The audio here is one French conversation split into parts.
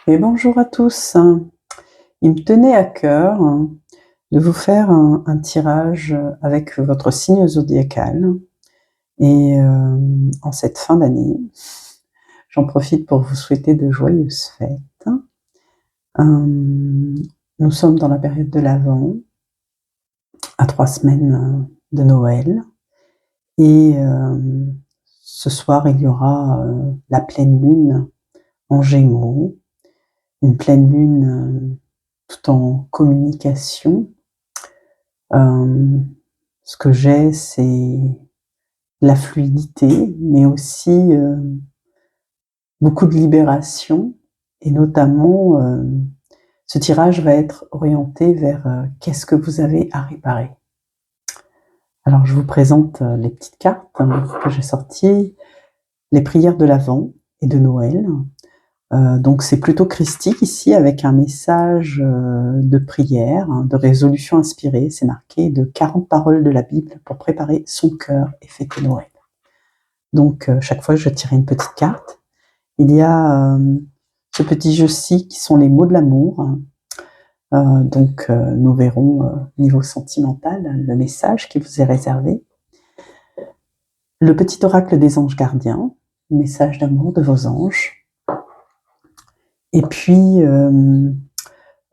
Et bonjour à tous. Il me tenait à cœur de vous faire un tirage avec votre signe zodiacal. Et en cette fin d'année, j'en profite pour vous souhaiter de joyeuses fêtes. Nous sommes dans la période de l'Avent, à 3 semaines de Noël. Et ce soir, il y aura la pleine lune en Gémeaux, une pleine lune tout en communication. Ce que j'ai, c'est la fluidité, mais aussi beaucoup de libération, et notamment ce tirage va être orienté vers qu'est-ce que vous avez à réparer. Alors je vous présente les petites cartes que j'ai sorties, les prières de l'Avent et de Noël. Donc c'est plutôt christique ici, avec un message de prière, de résolution inspirée. C'est marqué de 40 paroles de la Bible pour préparer son cœur et fêter Noël. Donc chaque fois je tirais une petite carte. Il y a ce petit jeu-ci qui sont les mots de l'amour. Donc nous verrons niveau sentimental le message qui vous est réservé. Le petit oracle des anges gardiens, message d'amour de vos anges. Et puis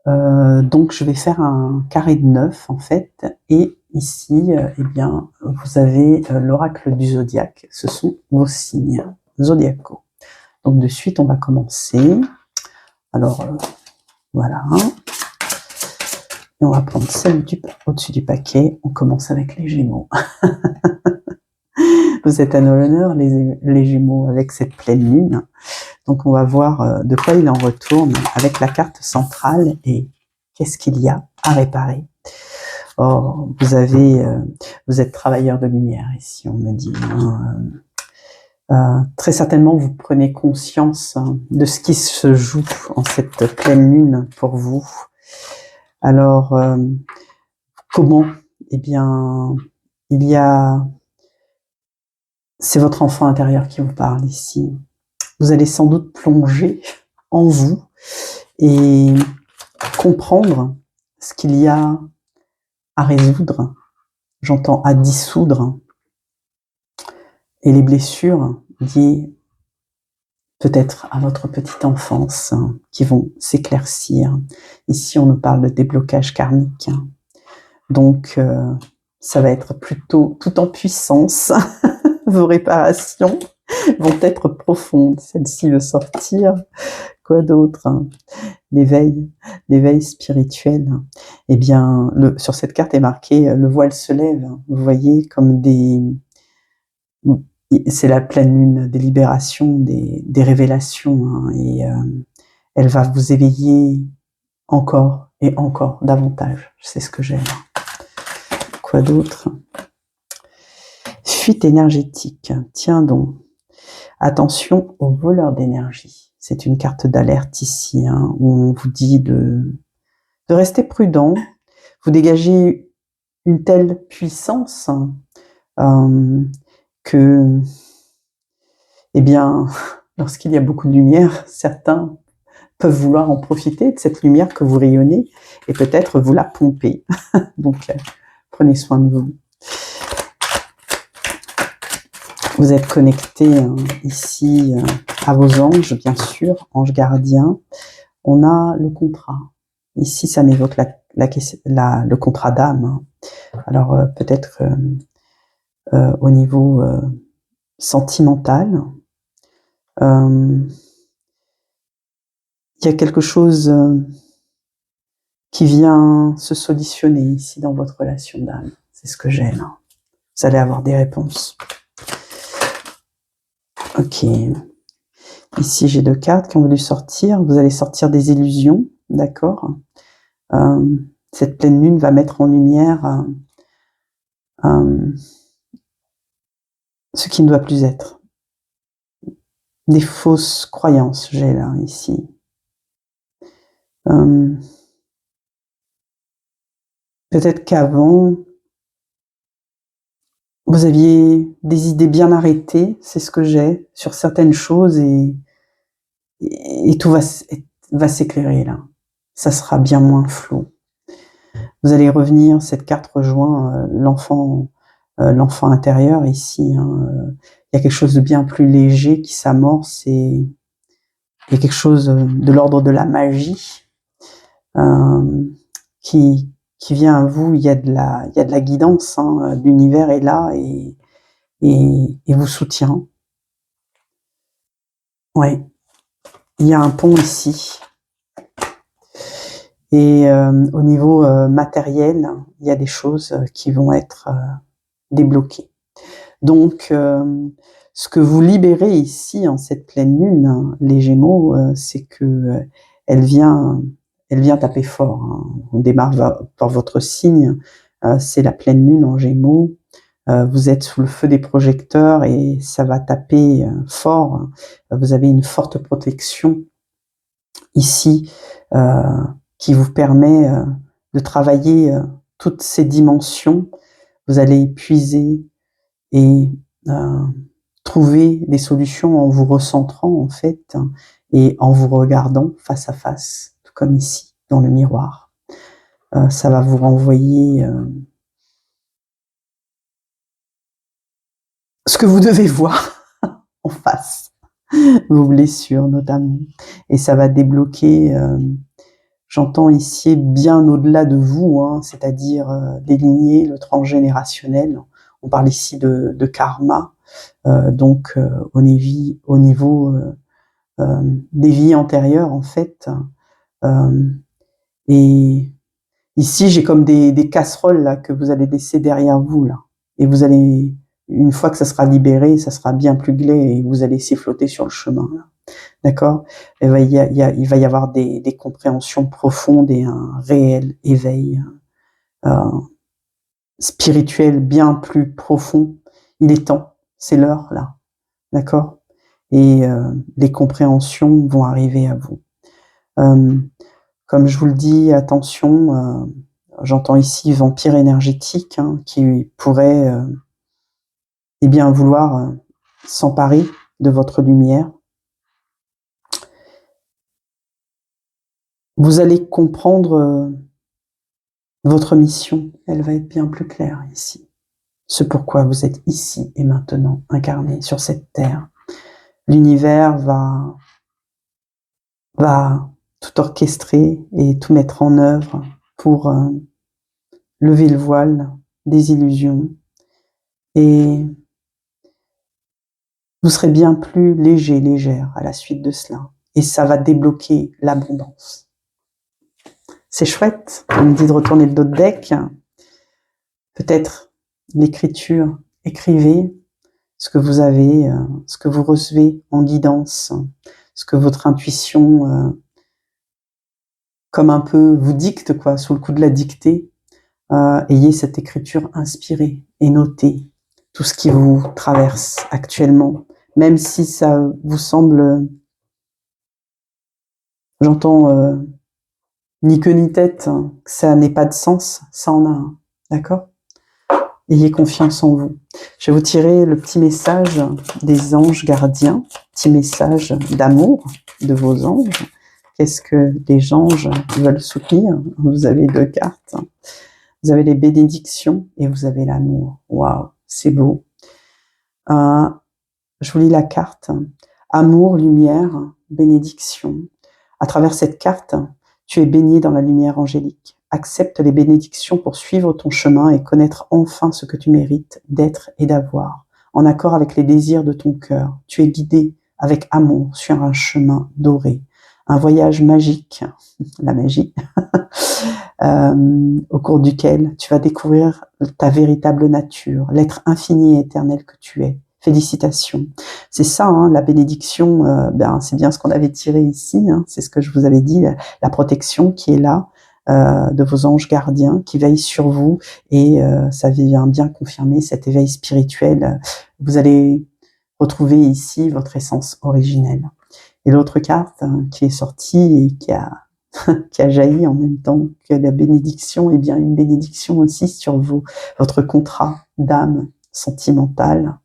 donc je vais faire un carré de 9 en fait, et ici eh bien vous avez l'oracle du zodiaque, ce sont vos signes zodiacaux. Donc de suite on va commencer. Alors voilà, et on va prendre celle au-dessus du paquet. On commence avec les Gémeaux. Vous êtes à l'honneur les Gémeaux avec cette pleine lune. Donc on va voir de quoi il en retourne avec la carte centrale et qu'est-ce qu'il y a à réparer. Oh, vous êtes travailleur de lumière ici, on me dit. Très certainement, vous prenez conscience de ce qui se joue en cette pleine lune pour vous. Alors, comment? Eh bien, c'est votre enfant intérieur qui vous parle ici. Vous allez sans doute plonger en vous et comprendre ce qu'il y a à résoudre. J'entends à dissoudre. Et les blessures liées peut-être à votre petite enfance qui vont s'éclaircir. Ici, on nous parle de déblocage karmique. Donc, ça va être plutôt tout en puissance. Vos réparations vont être profondes. Celle-ci veut sortir. Quoi d'autre? L'éveil spirituel. Eh bien, sur cette carte est marqué le voile se lève. Vous voyez comme c'est la pleine lune des libérations, des révélations, et elle va vous éveiller encore et encore davantage. C'est ce que j'aime. Quoi d'autre? Fuite énergétique. Tiens donc. Attention aux voleurs d'énergie. C'est une carte d'alerte ici, où on vous dit de rester prudent. Vous dégagez une telle puissance que, eh bien, lorsqu'il y a beaucoup de lumière, certains peuvent vouloir en profiter de cette lumière que vous rayonnez et peut-être vous la pomper. Donc, prenez soin de vous. Vous êtes connecté ici à vos anges, bien sûr, anges gardiens. On a le contrat. Ici, ça m'évoque le contrat d'âme. Alors, peut-être au niveau sentimental, il y a quelque chose qui vient se solutionner ici dans votre relation d'âme. C'est ce que j'aime. Vous allez avoir des réponses. Ok. Ici, j'ai 2 cartes qui ont voulu sortir. Vous allez sortir des illusions, d'accord? Cette pleine lune va mettre en lumière ce qui ne doit plus être. Des fausses croyances, j'ai là, ici. Peut-être qu'avant, vous aviez des idées bien arrêtées, c'est ce que j'ai, sur certaines choses, et tout va va s'éclairer là. Ça sera bien moins flou. Vous allez revenir, cette carte rejoint l'enfant intérieur ici. Il y a quelque chose de bien plus léger qui s'amorce et il y a quelque chose de l'ordre de la magie qui vient à vous. Il y a de la guidance. L'univers est là et vous soutient. Ouais, il y a un pont ici. Et au niveau matériel, il y a des choses qui vont être débloquées. Donc, ce que vous libérez ici en cette pleine lune, les Gémeaux, c'est que elle vient taper fort. On démarre par votre signe, c'est la pleine lune en Gémeaux. Vous êtes sous le feu des projecteurs et ça va taper fort. Vous avez une forte protection ici qui vous permet de travailler toutes ces dimensions. Vous allez puiser et trouver des solutions en vous recentrant en fait et en vous regardant face à face, tout comme ici dans le miroir. Ça va vous renvoyer ce que vous devez voir en face, vos blessures notamment, et ça va débloquer. J'entends ici bien au-delà de vous, c'est-à-dire les lignées, le transgénérationnel. On parle ici de karma, donc au niveau des vies antérieures en fait. Et ici, j'ai comme des casseroles là que vous allez laisser derrière vous là, et vous allez, une fois que ça sera libéré, ça sera bien plus gai et vous allez laisser flotter sur le chemin là. D'accord? Il va y avoir des compréhensions profondes et un réel éveil spirituel bien plus profond. Il est temps, c'est l'heure là. D'accord? Et les compréhensions vont arriver à vous. Comme je vous le dis, attention, j'entends ici vampire énergétique qui pourrait eh bien vouloir s'emparer de votre lumière. Vous allez comprendre votre mission, elle va être bien plus claire ici. Ce pourquoi vous êtes ici et maintenant incarné sur cette terre. L'univers va tout orchestrer et tout mettre en œuvre pour lever le voile des illusions et vous serez bien plus léger, légère à la suite de cela. Et ça va débloquer l'abondance. C'est chouette, on me dit de retourner le dos de deck. Peut-être l'écriture, écrivez ce que vous avez, ce que vous recevez en guidance, ce que votre intuition, comme un peu, vous dicte, quoi, sous le coup de la dictée. Ayez cette écriture inspirée et notez tout ce qui vous traverse actuellement, même si ça vous semble, j'entends ni queue ni tête, que ça n'ait pas de sens, ça en a un, d'accord? Ayez confiance en vous. Je vais vous tirer le petit message des anges gardiens, petit message d'amour de vos anges. Qu'est-ce que les anges veulent soutenir? Vous avez 2 cartes. Vous avez les bénédictions et vous avez l'amour. Waouh, c'est beau. Je vous lis la carte. Amour, lumière, bénédiction. À travers cette carte, tu es baigné dans la lumière angélique. Accepte les bénédictions pour suivre ton chemin et connaître enfin ce que tu mérites d'être et d'avoir. En accord avec les désirs de ton cœur, tu es guidé avec amour sur un chemin doré. Un voyage magique, la magie, au cours duquel tu vas découvrir ta véritable nature, l'être infini et éternel que tu es. Félicitations. C'est ça, la bénédiction, c'est bien ce qu'on avait tiré ici, c'est ce que je vous avais dit, la protection qui est là, de vos anges gardiens qui veillent sur vous et ça vient bien confirmer cet éveil spirituel. Vous allez retrouver ici votre essence originelle. Et l'autre carte qui est sortie et qui a jailli en même temps que la bénédiction, bien une bénédiction aussi sur votre contrat d'âme sentimentale.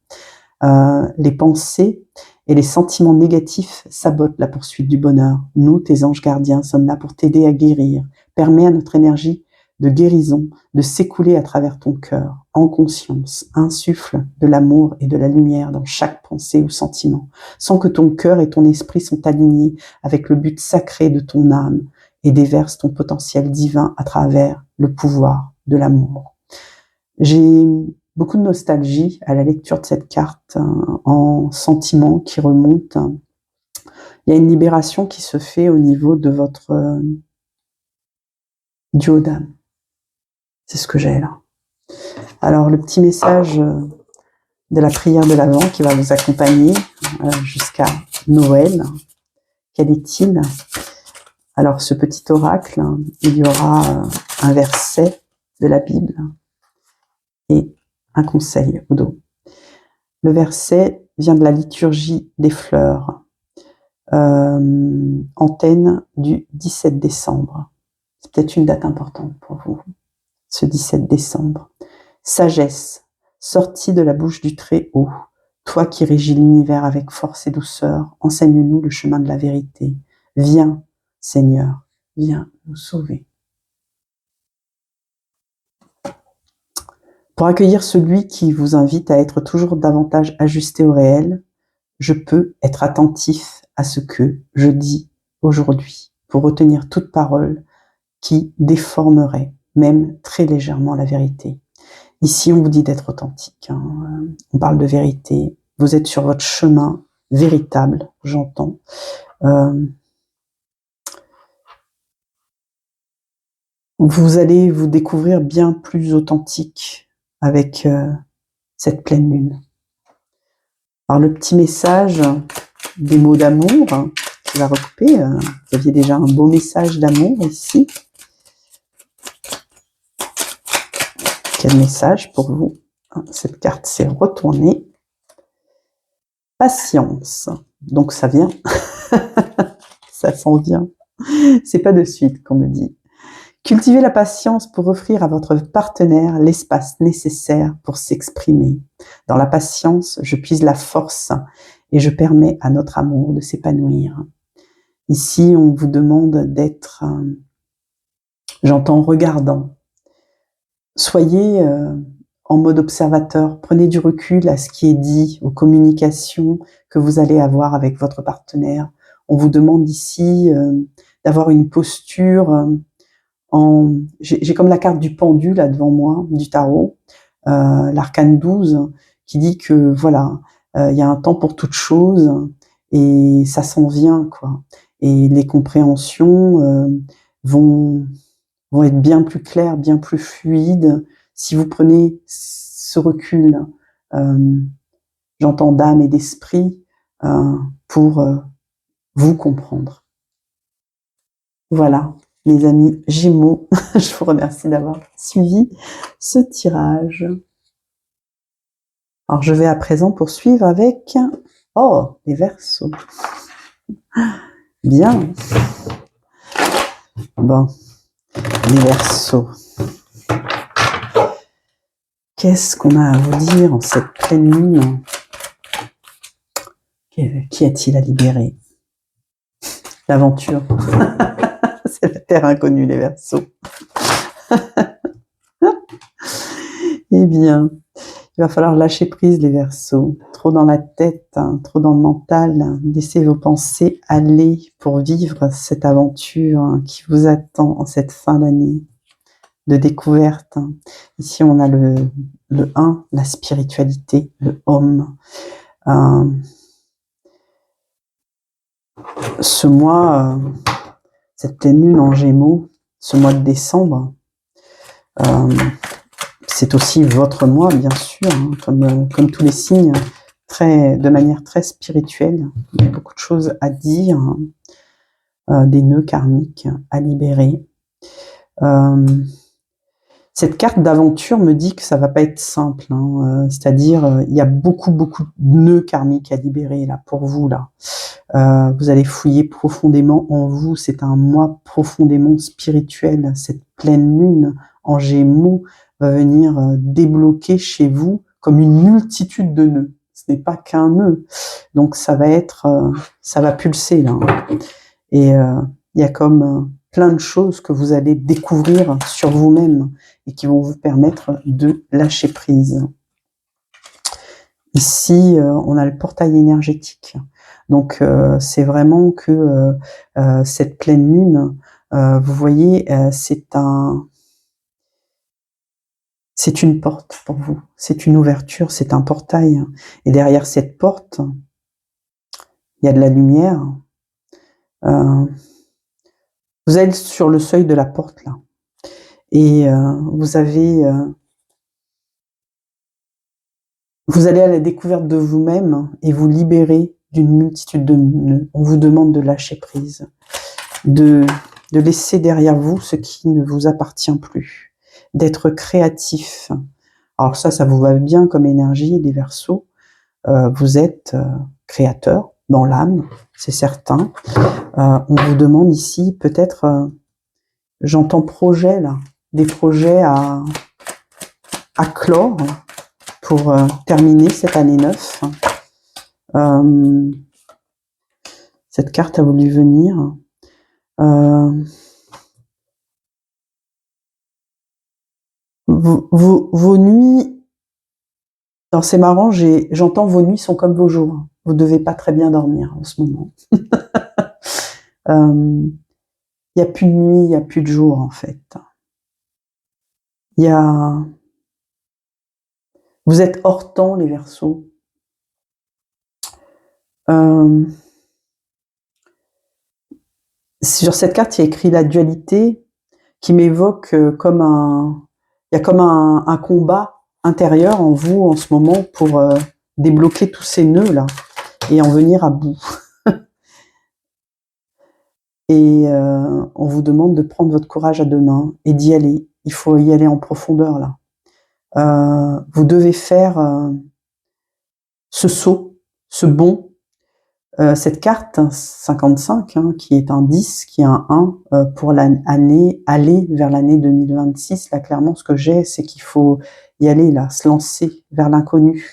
Les pensées et les sentiments négatifs sabotent la poursuite du bonheur. Nous, tes anges gardiens, sommes là pour t'aider à guérir. Permets à notre énergie de guérison de s'écouler à travers ton cœur, en conscience. Insuffle de l'amour et de la lumière dans chaque pensée ou sentiment, sans que ton cœur et ton esprit sont alignés avec le but sacré de ton âme, et déverse ton potentiel divin à travers le pouvoir de l'amour. J'ai beaucoup de nostalgie à la lecture de cette carte, en sentiments qui remontent. Il y a une libération qui se fait au niveau de votre duo d'âme. C'est ce que j'ai là. Alors, le petit message de la prière de l'Avent qui va vous accompagner jusqu'à Noël. Quel est-il? Alors, ce petit oracle, il y aura un verset de la Bible et un conseil au dos. Le verset vient de la liturgie des fleurs, antenne du 17 décembre. C'est peut-être une date importante pour vous, ce 17 décembre. Sagesse, sortie de la bouche du Très-Haut, toi qui régis l'univers avec force et douceur, enseigne-nous le chemin de la vérité. Viens, Seigneur, viens nous sauver. Pour accueillir celui qui vous invite à être toujours davantage ajusté au réel, je peux être attentif à ce que je dis aujourd'hui, pour retenir toute parole qui déformerait, même très légèrement, la vérité. Ici, on vous dit d'être authentique, on parle de vérité, vous êtes sur votre chemin véritable, j'entends. Vous allez vous découvrir bien plus authentique avec cette pleine lune. Alors le petit message des mots d'amour qui va recouper, vous aviez déjà un beau message d'amour ici. Quel message pour vous? Cette carte s'est retournée. Patience. Donc ça vient. Ça s'en vient. C'est pas de suite qu'on me dit. Cultivez la patience pour offrir à votre partenaire l'espace nécessaire pour s'exprimer. Dans la patience, je puise la force et je permets à notre amour de s'épanouir. Ici, on vous demande d'être, j'entends, regardant. Soyez en mode observateur. Prenez du recul à ce qui est dit, aux communications que vous allez avoir avec votre partenaire. On vous demande ici d'avoir une posture j'ai comme la carte du pendu là devant moi, du tarot, l'arcane 12, qui dit que voilà, il y a un temps pour toute chose et ça s'en vient, quoi. Et les compréhensions vont être bien plus claires, bien plus fluides si vous prenez ce recul, j'entends d'âme et d'esprit, pour vous comprendre. Voilà. Mes amis Gémeaux, je vous remercie d'avoir suivi ce tirage. Alors, je vais à présent poursuivre avec... Oh, les Verseaux. Bien. Bon, les Verseaux. Qu'est-ce qu'on a à vous dire en cette pleine lune? Qu'y a-t-il à libérer? L'aventure. C'est la terre inconnue, les Verseaux. Eh bien, il va falloir lâcher prise, les Verseaux. Trop dans la tête, trop dans le mental. Laissez vos pensées aller pour vivre cette aventure qui vous attend en cette fin d'année de découverte. Ici, on a le 1, la spiritualité, le homme. Ce mois, cette pleine lune en Gémeaux, ce mois de décembre, c'est aussi votre mois, bien sûr, comme tous les signes, de manière très spirituelle. Il y a beaucoup de choses à dire, des nœuds karmiques à libérer. Cette carte d'aventure me dit que ça va pas être simple, c'est-à-dire il y a beaucoup de nœuds karmiques à libérer là pour vous là. Vous allez fouiller profondément en vous. C'est un mois profondément spirituel. Cette pleine lune en Gémeaux va venir débloquer chez vous comme une multitude de nœuds. ce n'est pas qu'un nœud. Donc ça va être, ça va pulser là. Et il y a comme plein de choses que vous allez découvrir sur vous-même et qui vont vous permettre de lâcher prise. Ici, on a le portail énergétique. Donc c'est vraiment que cette pleine lune, vous voyez, c'est une porte pour vous, c'est une ouverture, c'est un portail. Et derrière cette porte, il y a de la lumière. Vous êtes sur le seuil de la porte là, et vous allez à la découverte de vous-même et vous libérer d'une multitude de nœuds. On vous demande de lâcher prise, de laisser derrière vous ce qui ne vous appartient plus, d'être créatif. Alors ça vous va bien comme énergie, les Verseaux. Vous êtes créateur dans l'âme, c'est certain. On vous demande ici peut-être, j'entends projet là, des projets à clore pour terminer cette année 9. Cette carte a voulu venir. Vos nuits, alors c'est marrant, j'entends vos nuits sont comme vos jours. Vous devez pas très bien dormir en ce moment. Il n'y a plus de nuit, il n'y a plus de jour en fait. Vous êtes hors temps, les Verseaux. Sur cette carte, il y a écrit la dualité qui m'évoque il y a comme un combat intérieur en vous en ce moment pour débloquer tous ces nœuds là et en venir à bout. Et on vous demande de prendre votre courage à deux mains et d'y aller. Il faut y aller en profondeur là. Vous devez faire ce saut, ce bond. Cette carte 55, qui est un 10, qui est un 1, pour l'année, aller vers l'année 2026, là clairement ce que j'ai, c'est qu'il faut y aller là, se lancer vers l'inconnu.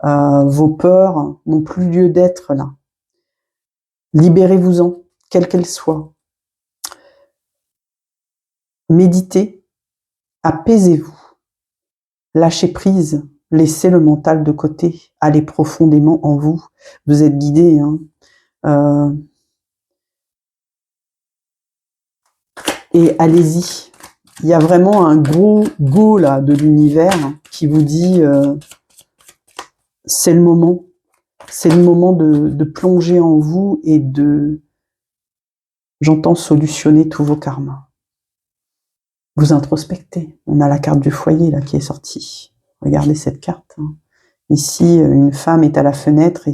Vos peurs n'ont plus lieu d'être là. Libérez-vous-en, quelles qu'elles soient. Méditez, apaisez-vous, lâchez prise, laissez le mental de côté, allez profondément en vous. Vous êtes guidé, et allez-y. Il y a vraiment un gros go là de l'univers qui vous dit c'est le moment de plonger en vous et j'entends solutionner tous vos karmas. Vous introspectez. On a la carte du foyer là qui est sortie. Regardez cette carte. Ici, une femme est à la fenêtre et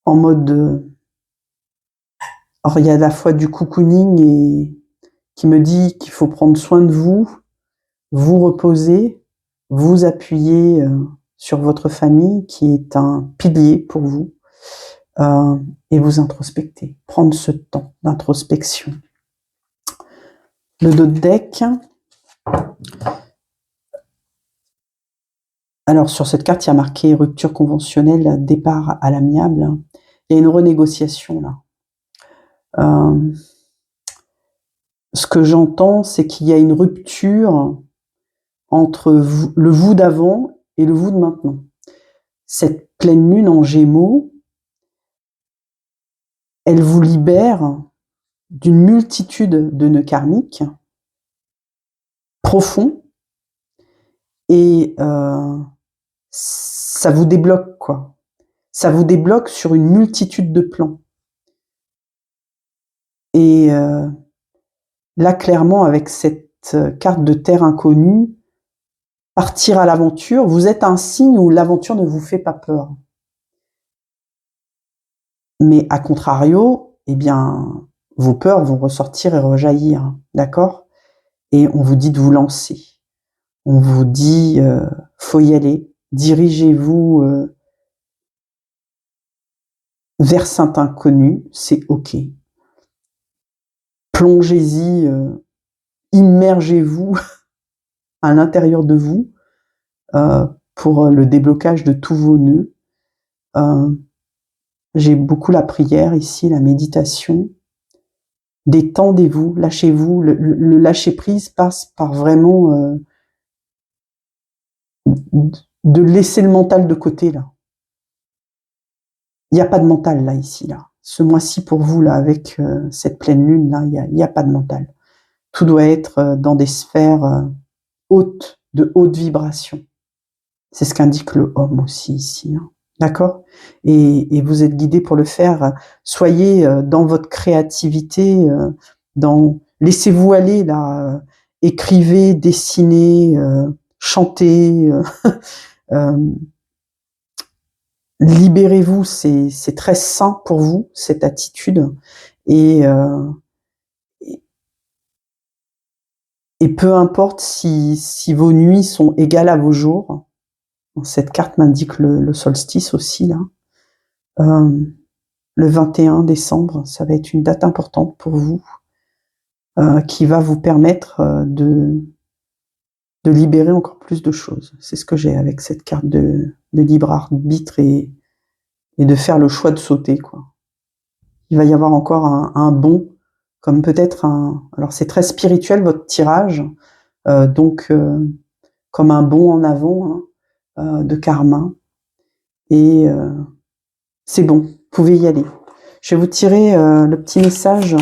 en mode alors il y a à la fois du cocooning et qui me dit qu'il faut prendre soin de vous, vous reposer, vous appuyer sur votre famille qui est un pilier pour vous et vous introspecter, prendre ce temps d'introspection. Le dos de deck. Alors sur cette carte, il y a marqué rupture conventionnelle, départ à l'amiable. Il y a une renégociation là. Ce que j'entends, c'est qu'il y a une rupture entre le vous d'avant et le vous de maintenant. Cette pleine lune en Gémeaux, elle vous libère d'une multitude de nœuds karmiques profonds et ça vous débloque quoi. Ça vous débloque sur une multitude de plans. Et là, clairement, avec cette carte de terre inconnue, partir à l'aventure, vous êtes un signe où l'aventure ne vous fait pas peur. Mais à contrario, eh bien, vos peurs vont ressortir et rejaillir, d'accord? Et on vous dit de vous lancer. On vous dit, faut y aller. Dirigez-vous vers cet inconnu, c'est ok. Plongez-y, immergez-vous à l'intérieur de vous. pour le déblocage de tous vos nœuds. J'ai beaucoup la prière ici, la méditation. Détendez-vous, lâchez-vous. Le lâcher-prise passe par vraiment de laisser le mental de côté, là. Il n'y a pas de mental, là, ici, là. Ce mois-ci, pour vous, là, avec cette pleine lune, là, il n'y a pas de mental. Tout doit être dans des sphères hautes, de haute vibration. C'est ce qu'indique le homme aussi, ici, hein. D'accord? Et vous êtes guidé pour le faire. Soyez dans votre créativité, laissez-vous aller, là. Écrivez, dessinez, chantez. Libérez-vous, c'est très sain pour vous, cette attitude. Et peu importe si vos nuits sont égales à vos jours. Cette carte m'indique le solstice aussi, là. Le 21 décembre, ça va être une date importante pour vous, qui va vous permettre de libérer encore plus de choses. C'est ce que j'ai avec cette carte de libre arbitre et de faire le choix de sauter, quoi. Il va y avoir encore un bond, comme peut-être alors c'est très spirituel votre tirage, donc comme un bond en avant, hein, de karma. Et c'est bon, vous pouvez y aller. Je vais vous tirer le petit message.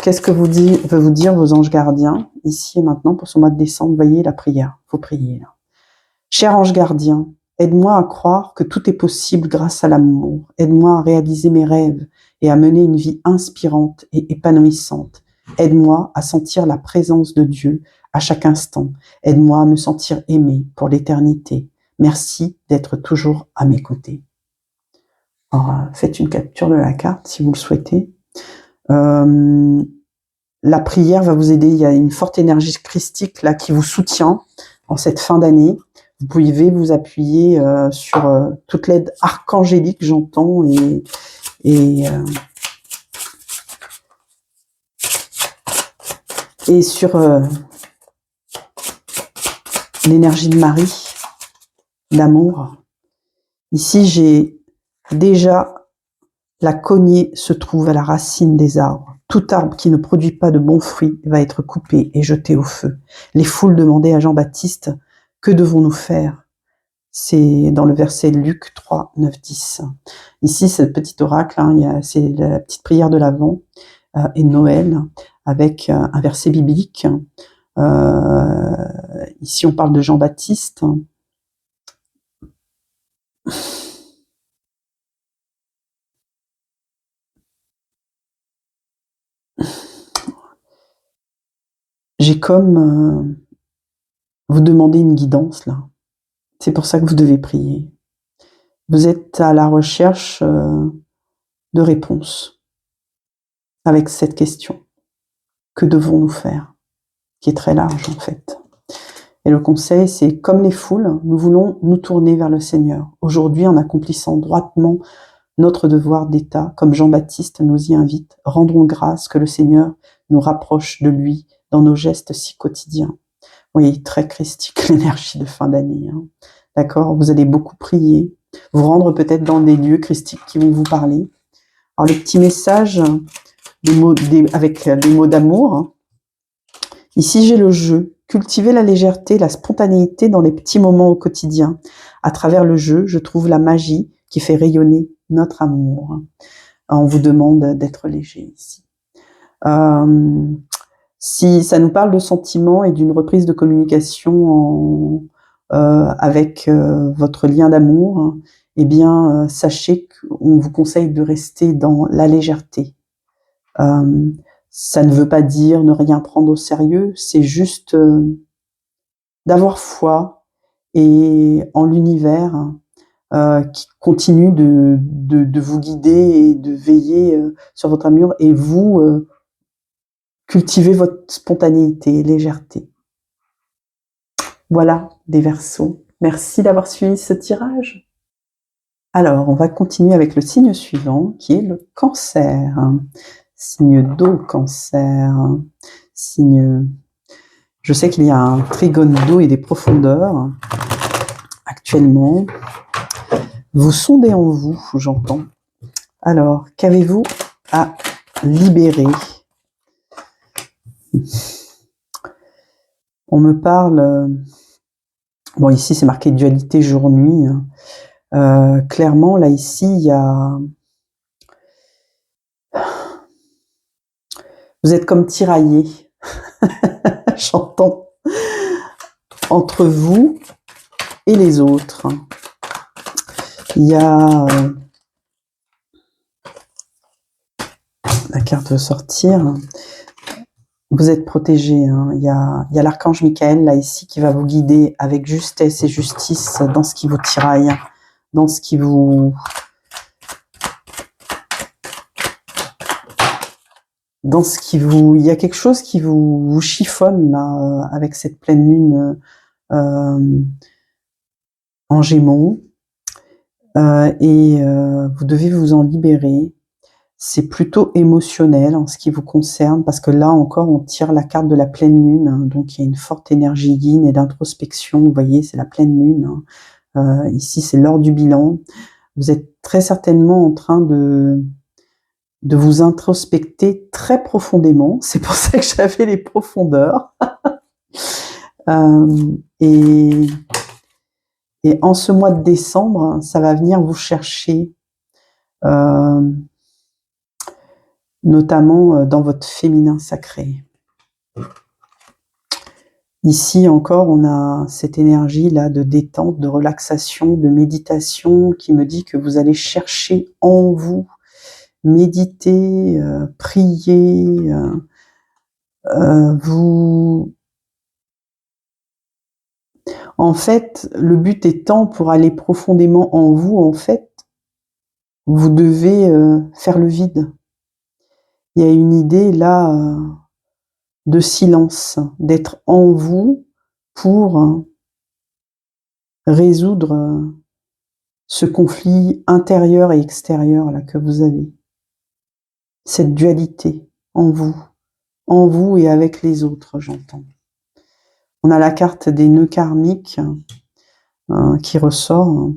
Qu'est-ce que veut vous dire vos anges gardiens, ici et maintenant, pour ce mois de décembre? Voyez la prière, faut prier, là. Cher ange gardien, aide-moi à croire que tout est possible grâce à l'amour. Aide-moi à réaliser mes rêves et à mener une vie inspirante et épanouissante. Aide-moi à sentir la présence de Dieu à chaque instant. Aide-moi à me sentir aimé pour l'éternité. Merci d'être toujours à mes côtés. Alors, faites une capture de la carte si vous le souhaitez. La prière va vous aider. Il y a une forte énergie christique là qui vous soutient en cette fin d'année. Vous pouvez vous appuyer sur toute l'aide archangélique, j'entends, et sur l'énergie de Marie, d'amour. Ici, j'ai déjà la cognée se trouve à la racine des arbres. Tout arbre qui ne produit pas de bons fruits va être coupé et jeté au feu. Les foules demandaient à Jean-Baptiste: que devons-nous faire? C'est dans le verset Luc 3, 9, 10. Ici, c'est le petit oracle, hein, c'est la petite prière de l'Avent et Noël, avec un verset biblique. Ici, on parle de Jean-Baptiste. J'ai comme vous demander une guidance, là. C'est pour ça que vous devez prier. Vous êtes à la recherche de réponses avec cette question. Que devons-nous faire? Qui est très large, en fait. Et le conseil, c'est comme les foules, nous voulons nous tourner vers le Seigneur. Aujourd'hui, en accomplissant droitement notre devoir d'État, comme Jean-Baptiste nous y invite, rendons grâce que le Seigneur nous rapproche de lui dans nos gestes si quotidiens. Oui, très christique l'énergie de fin d'année, hein. D'accord? Vous allez beaucoup prier, vous rendre peut-être dans des lieux christiques qui vont vous parler. Alors, le petit message avec des mots d'amour, hein. Ici, j'ai le jeu. Cultiver la légèreté, la spontanéité dans les petits moments au quotidien. À travers le jeu, je trouve la magie qui fait rayonner notre amour. On vous demande d'être léger ici. Si ça nous parle de sentiments et d'une reprise de communication avec votre lien d'amour, eh bien, sachez qu'on vous conseille de rester dans la légèreté. Ça ne veut pas dire ne rien prendre au sérieux, c'est juste d'avoir foi et en l'univers qui continue de vous guider et de veiller sur votre amour, et vous cultivez votre spontanéité, légèreté. Voilà, des Verseaux. Merci d'avoir suivi ce tirage. Alors, on va continuer avec le signe suivant, qui est le Cancer. Signe d'eau, Cancer. Signe... Je sais qu'il y a un trigone d'eau et des profondeurs. actuellement. Vous sondez en vous, j'entends. Alors, qu'avez-vous à libérer? On me parle... bon, ici, c'est marqué dualité jour-nuit. Clairement, là, ici, il y a... Vous êtes comme tiraillés. J'entends. Entre vous et les autres. Il y a... la carte veut sortir. Vous êtes protégé. Hein. Il y a l'archange Michael, là, ici, qui va vous guider avec justesse et justice dans ce qui vous tiraille, dans ce qui vous... dans ce qui vous... Il y a quelque chose qui vous chiffonne, là, avec cette pleine lune en Gémeaux. Vous devez vous en libérer. C'est plutôt émotionnel en ce qui vous concerne, parce que là encore, on tire la carte de la pleine lune, hein, donc il y a une forte énergie yin et d'introspection. Vous voyez, c'est la pleine lune. Hein. Ici, c'est l'heure du bilan. Vous êtes très certainement en train de vous introspecter très profondément. C'est pour ça que j'avais les profondeurs. Et en ce mois de décembre, ça va venir vous chercher, notamment dans votre féminin sacré. Ici encore, on a cette énergie-là de détente, de relaxation, de méditation qui me dit que vous allez chercher en vous, méditer, prier, vous... En fait, le but étant, pour aller profondément en vous, en fait, vous devez faire le vide. Il y a une idée là de silence, d'être en vous pour résoudre ce conflit intérieur et extérieur là que vous avez. Cette dualité en vous et avec les autres, j'entends. On a la carte des nœuds karmiques qui ressort.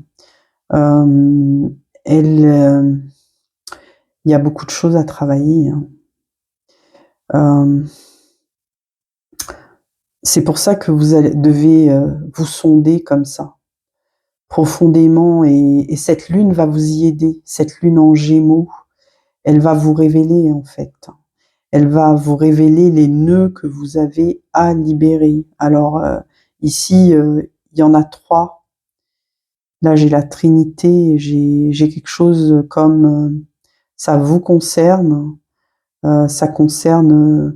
Il y a beaucoup de choses à travailler. C'est pour ça que vous devez vous sonder comme ça, profondément, et cette lune va vous y aider. Cette lune en Gémeaux, elle va vous révéler en fait. Elle va vous révéler les nœuds que vous avez à libérer. Alors ici, il y en a 3. Là, j'ai la Trinité, j'ai quelque chose comme ça vous concerne, ça concerne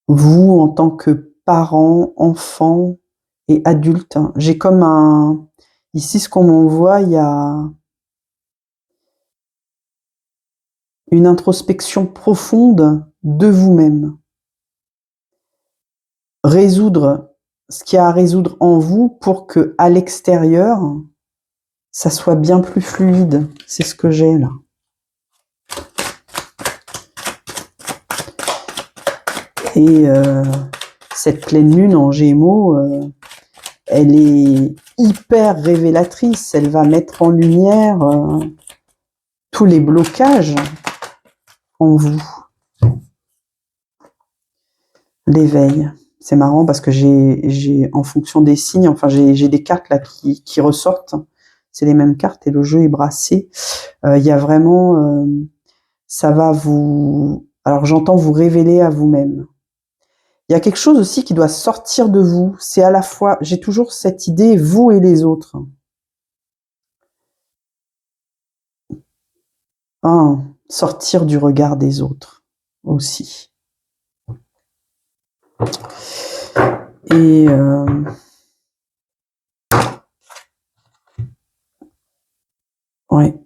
vous en tant que parents, enfants et adultes. J'ai comme ici, ce qu'on m'envoie, il y a une introspection profonde de vous-même. Résoudre ce qu'il y a à résoudre en vous pour que à l'extérieur, ça soit bien plus fluide. C'est ce que j'ai là. Et cette pleine lune en Gémeaux, elle est hyper révélatrice. Elle va mettre en lumière tous les blocages en vous. L'éveil. C'est marrant parce que j'ai en fonction des signes, enfin j'ai des cartes là qui ressortent. C'est les mêmes cartes et le jeu est brassé. Il y a vraiment, ça va vous... Alors j'entends vous révéler à vous-même. Il y a quelque chose aussi qui doit sortir de vous. C'est à la fois, j'ai toujours cette idée, vous et les autres. Sortir du regard des autres aussi. Et ouais.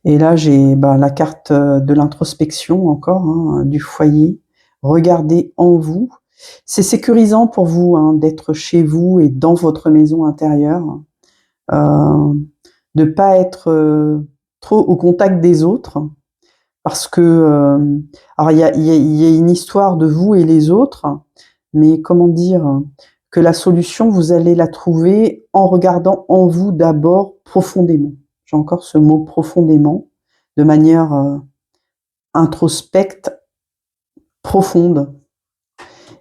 Et là, j'ai la carte de l'introspection encore, hein, du foyer. Regardez en vous. C'est sécurisant pour vous d'être chez vous et dans votre maison intérieure, de pas être trop au contact des autres, parce que alors il y a une histoire de vous et les autres, mais comment dire, que la solution, vous allez la trouver en regardant en vous d'abord profondément. J'ai encore ce mot profondément, de manière introspecte, profonde.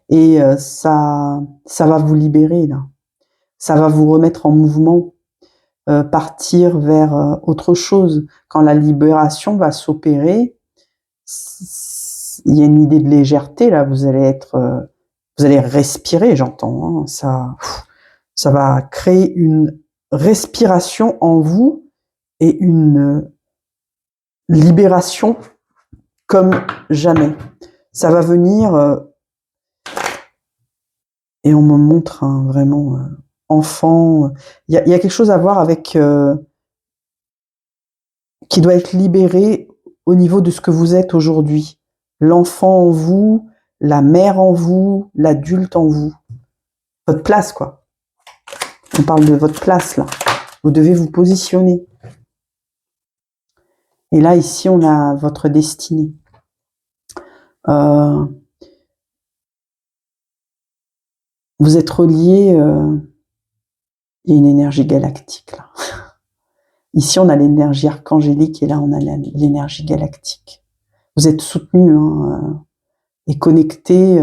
Et ça va vous libérer là. Ça va vous remettre en mouvement, partir vers autre chose. Quand la libération va s'opérer, il y a une idée de légèreté là. Vous allez respirer, j'entends. Hein, ça va créer une respiration en vous et une libération comme jamais. Ça va venir et on me montre vraiment enfant. Il y a quelque chose à voir avec qui doit être libéré au niveau de ce que vous êtes aujourd'hui. L'enfant en vous, la mère en vous, l'adulte en vous. Votre place, quoi. On parle de votre place, là. Vous devez vous positionner. Et là, ici, on a votre destinée. Vous êtes relié, il y a une énergie galactique, là. Ici, on a l'énergie archangélique et là, on a l'énergie galactique. Vous êtes soutenu et connecté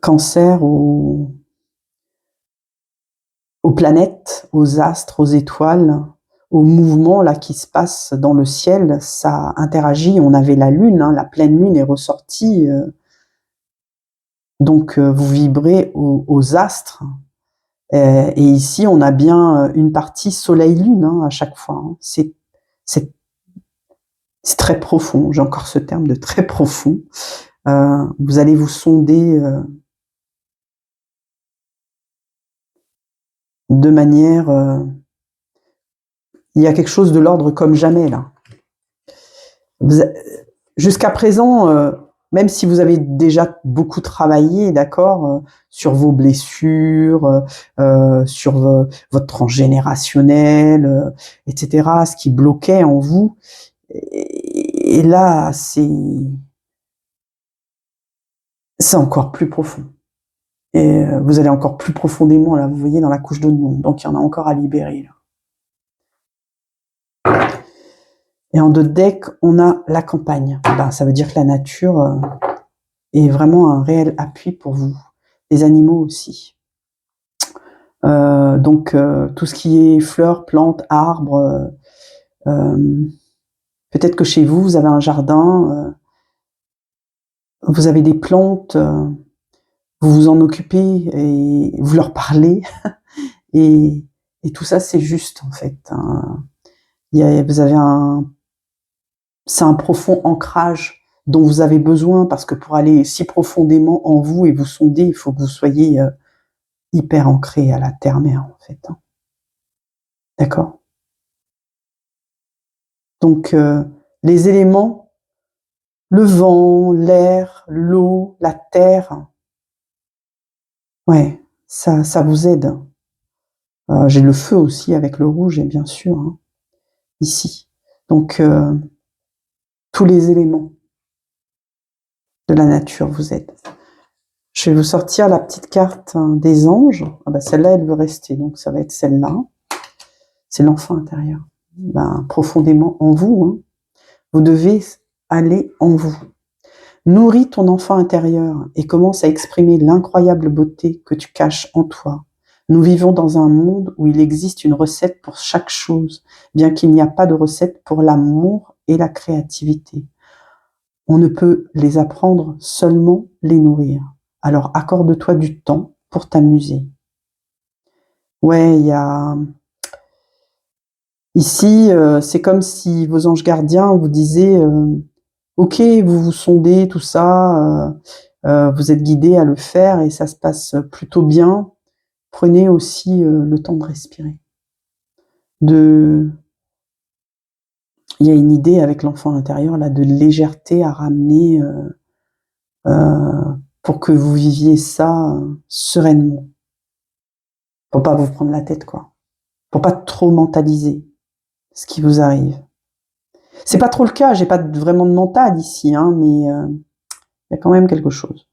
Cancer aux planètes, aux astres, aux étoiles, aux mouvements là qui se passent dans le ciel. Ça interagit. On avait la lune, la pleine lune est ressortie. Donc, vous vibrez aux astres. Et ici, on a bien une partie soleil-lune à chaque fois. C'est très profond. J'ai encore ce terme de très profond. Vous allez vous sonder de manière... il y a quelque chose de l'ordre comme jamais, là. Jusqu'à présent, même si vous avez déjà beaucoup travaillé, d'accord, sur vos blessures, sur votre transgénérationnel, etc., ce qui bloquait en vous, et là, c'est encore plus profond. Et vous allez encore plus profondément, là, vous voyez, dans la couche d'oignon. Donc, il y en a encore à libérer, là. Et en 2 decks, on a la campagne. Ben, ça veut dire que la nature est vraiment un réel appui pour vous. Les animaux aussi. Donc, tout ce qui est fleurs, plantes, arbres. Peut-être que chez vous, vous avez un jardin. Vous avez des plantes. Vous vous en occupez et vous leur parlez. et tout ça, c'est juste, en fait. Vous avez c'est un profond ancrage dont vous avez besoin parce que pour aller si profondément en vous et vous sonder, il faut que vous soyez hyper ancré à la terre-mère, en fait. D'accord ? Donc, les éléments, le vent, l'air, l'eau, la terre, ouais, ça vous aide. J'ai le feu aussi avec le rouge, et bien sûr, ici. Donc, tous les éléments de la nature vous aident. Je vais vous sortir la petite carte des anges. Ah bah celle-là, elle veut rester, donc ça va être celle-là. C'est l'enfant intérieur. Profondément en vous, vous devez aller en vous. Nourris ton enfant intérieur et commence à exprimer l'incroyable beauté que tu caches en toi. Nous vivons dans un monde où il existe une recette pour chaque chose, bien qu'il n'y a pas de recette pour l'amour et la créativité. On ne peut les apprendre, seulement les nourrir. Alors accorde-toi du temps pour t'amuser. Ouais, il y a... Ici, c'est comme si vos anges gardiens vous disaient ok, vous vous sondez, tout ça, vous êtes guidés à le faire et ça se passe plutôt bien. Prenez aussi le temps de respirer. Il y a une idée avec l'enfant intérieur là de légèreté à ramener pour que vous viviez ça sereinement. Pour pas vous prendre la tête, quoi. Pour pas trop mentaliser ce qui vous arrive. C'est pas trop le cas, j'ai pas vraiment de mental ici, mais il y a quand même quelque chose.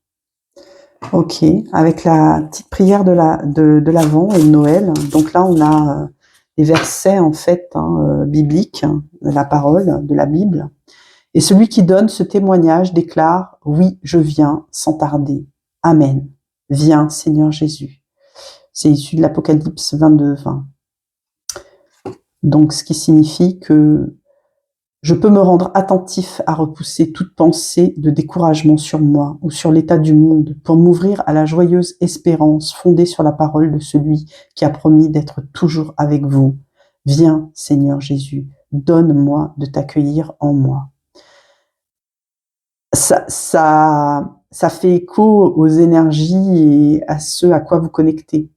Ok, avec la petite prière de l'Avent et de Noël. Donc là, on a des versets en fait bibliques, de la parole, de la Bible. Et celui qui donne ce témoignage déclare: oui, je viens sans tarder. Amen. Viens, Seigneur Jésus. C'est issu de l'Apocalypse 22:20. Donc, ce qui signifie que je peux me rendre attentif à repousser toute pensée de découragement sur moi ou sur l'état du monde pour m'ouvrir à la joyeuse espérance fondée sur la parole de celui qui a promis d'être toujours avec vous. Viens, Seigneur Jésus, donne-moi de t'accueillir en moi. Ça fait écho aux énergies et à ce à quoi vous connectez,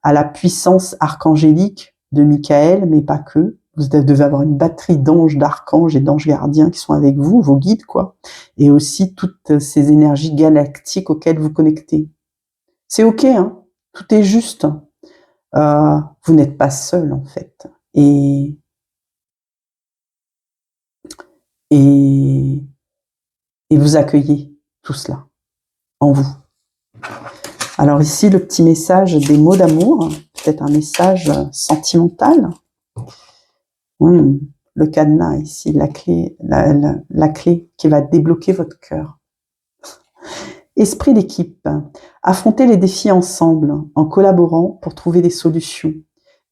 à la puissance archangélique de Michael, mais pas que. Vous devez avoir une batterie d'anges, d'archanges et d'anges gardiens qui sont avec vous, vos guides, quoi. Et aussi toutes ces énergies galactiques auxquelles vous connectez. C'est ok, hein. Tout est juste. Vous n'êtes pas seul, en fait. Et vous accueillez tout cela en vous. Alors ici, le petit message des mots d'amour, peut-être un message sentimental. Le cadenas ici, la clé qui va débloquer votre cœur. Esprit d'équipe. Affronter les défis ensemble, en collaborant pour trouver des solutions.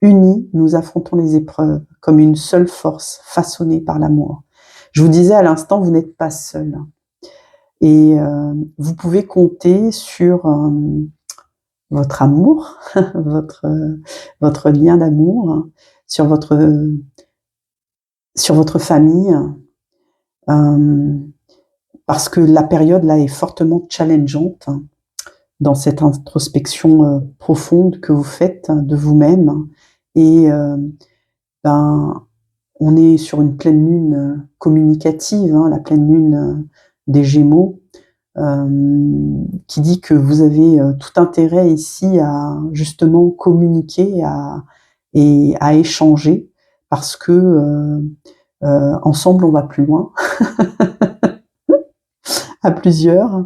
Unis, nous affrontons les épreuves comme une seule force façonnée par l'amour. Je vous disais à l'instant, vous n'êtes pas seul. Et vous pouvez compter sur votre amour, votre lien d'amour, sur votre famille, parce que la période là est fortement challengeante dans cette introspection profonde que vous faites de vous-même. Et on est sur une pleine lune communicative, la pleine lune des Gémeaux, qui dit que vous avez tout intérêt ici à justement communiquer et à échanger, parce que ensemble on va plus loin à plusieurs,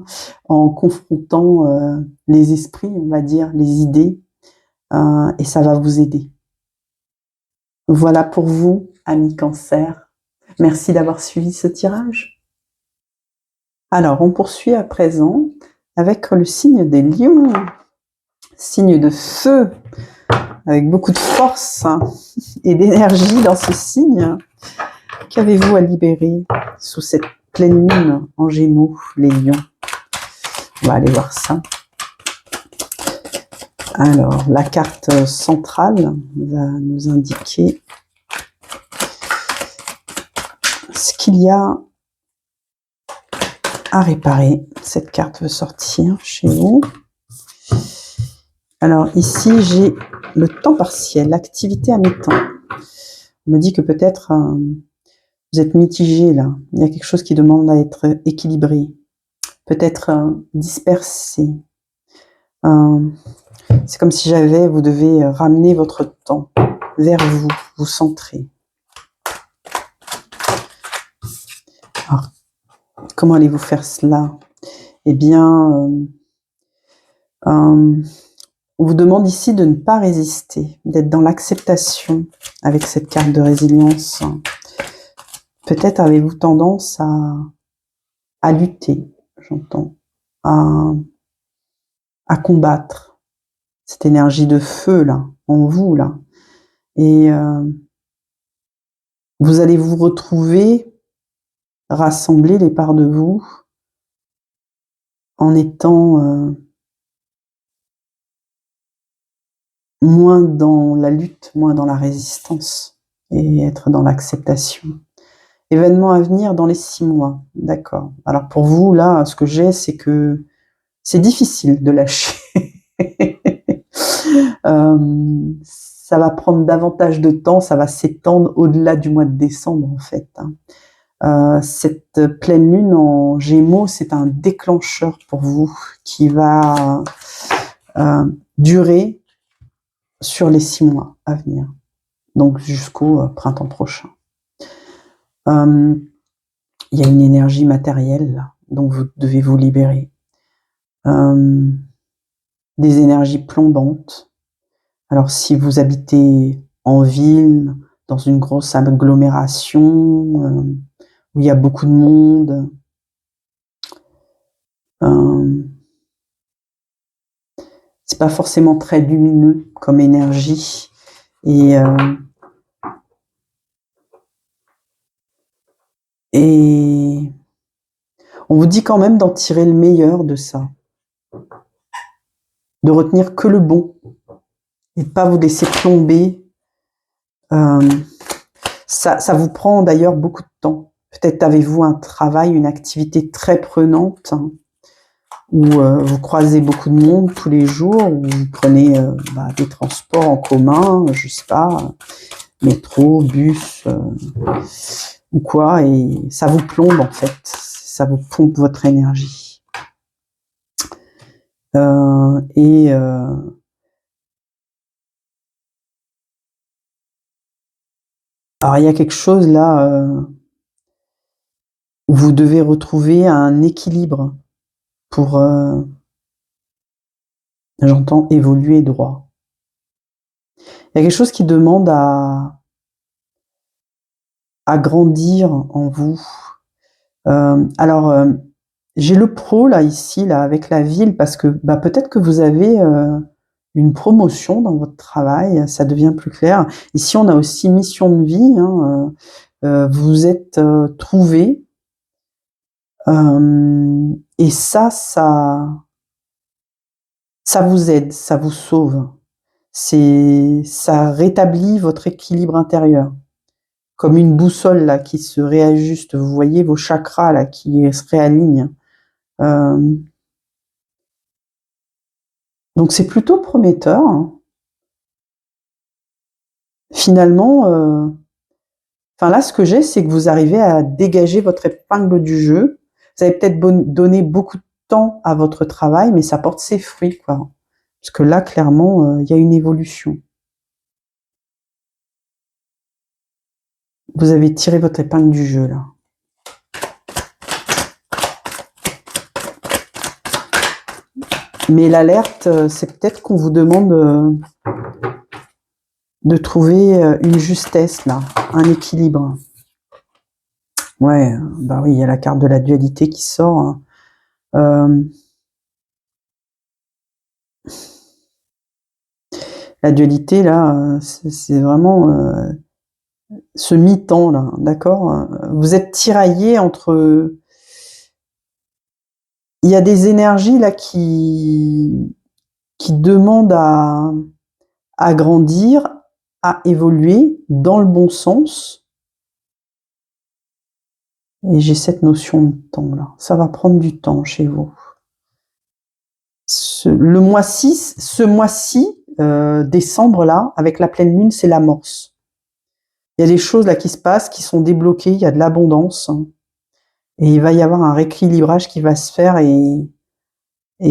en confrontant les esprits, on va dire, les idées, et ça va vous aider. Voilà pour vous, amis Cancer. Merci d'avoir suivi ce tirage. Alors, on poursuit à présent avec le signe des lions, signe de feu, avec beaucoup de force et d'énergie dans ce signe. Qu'avez-vous à libérer sous cette pleine lune en Gémeaux, les lions? On va aller voir ça. Alors, la carte centrale va nous indiquer ce qu'il y a à réparer. Cette carte veut sortir chez vous. Alors ici, j'ai le temps partiel, l'activité à mi-temps. On me dit que peut-être vous êtes mitigé là. Il y a quelque chose qui demande à être équilibré. Peut-être dispersé. C'est comme si vous devez ramener votre temps vers vous, vous centrer. Alors, comment allez-vous faire cela? Eh bien, on vous demande ici de ne pas résister, d'être dans l'acceptation avec cette carte de résilience. Peut-être avez-vous tendance à lutter, j'entends, à combattre cette énergie de feu là, en vous là. Et vous allez vous retrouver, rassembler les parts de vous en étant moins dans la lutte, moins dans la résistance et être dans l'acceptation. Événement à venir dans les 6 mois, d'accord. Alors pour vous, là, ce que j'ai, c'est que c'est difficile de lâcher. Ça va prendre davantage de temps, ça va s'étendre au-delà du mois de décembre, en fait. Cette pleine lune en Gémeaux, c'est un déclencheur pour vous qui va durer sur les 6 mois à venir, donc jusqu'au printemps prochain. Il y a une énergie matérielle là, dont vous devez vous libérer. des énergies plombantes. Alors si vous habitez en ville, dans une grosse agglomération, où il y a beaucoup de monde, c'est pas forcément très lumineux comme énergie. Et on vous dit quand même d'en tirer le meilleur de ça, de retenir que le bon et de pas vous laisser plomber. Ça vous prend d'ailleurs beaucoup de temps. Peut-être avez-vous un travail, une activité très prenante, hein, où vous croisez beaucoup de monde tous les jours, où vous prenez des transports en commun, je sais pas, métro, bus ou quoi, et ça vous plombe en fait, ça vous pompe votre énergie. Alors il y a quelque chose là où vous devez retrouver un équilibre pour, j'entends évoluer droit. Il y a quelque chose qui demande à grandir en vous. J'ai le pro là ici là avec la ville parce que peut-être que vous avez une promotion dans votre travail, ça devient plus clair. Ici on a aussi mission de vie, hein, vous êtes trouvé et ça vous aide, ça vous sauve. Ça rétablit votre équilibre intérieur. Comme une boussole là qui se réajuste, vous voyez vos chakras là qui se réalignent. Donc c'est plutôt prometteur, hein. Finalement, là ce que j'ai, c'est que vous arrivez à dégager votre épingle du jeu. Vous avez peut-être donné beaucoup de temps à votre travail, mais ça porte ses fruits, quoi. Parce que là, clairement, il y a une évolution. Vous avez tiré votre épingle du jeu, là. Mais l'alerte, c'est peut-être qu'on vous demande de trouver une justesse, là, un équilibre. Ouais, oui, il y a la carte de la dualité qui sort. La dualité, là, c'est vraiment ce mi-temps, là, d'accord? Vous êtes tiraillé entre... Il y a des énergies, là, qui demandent à grandir, à évoluer dans le bon sens. Et j'ai cette notion de temps, là. Ça va prendre du temps chez vous. Ce mois-ci, décembre, là, avec la pleine lune, c'est l'amorce. Il y a des choses là qui se passent, qui sont débloquées, il y a de l'abondance. Et il va y avoir un rééquilibrage qui va se faire et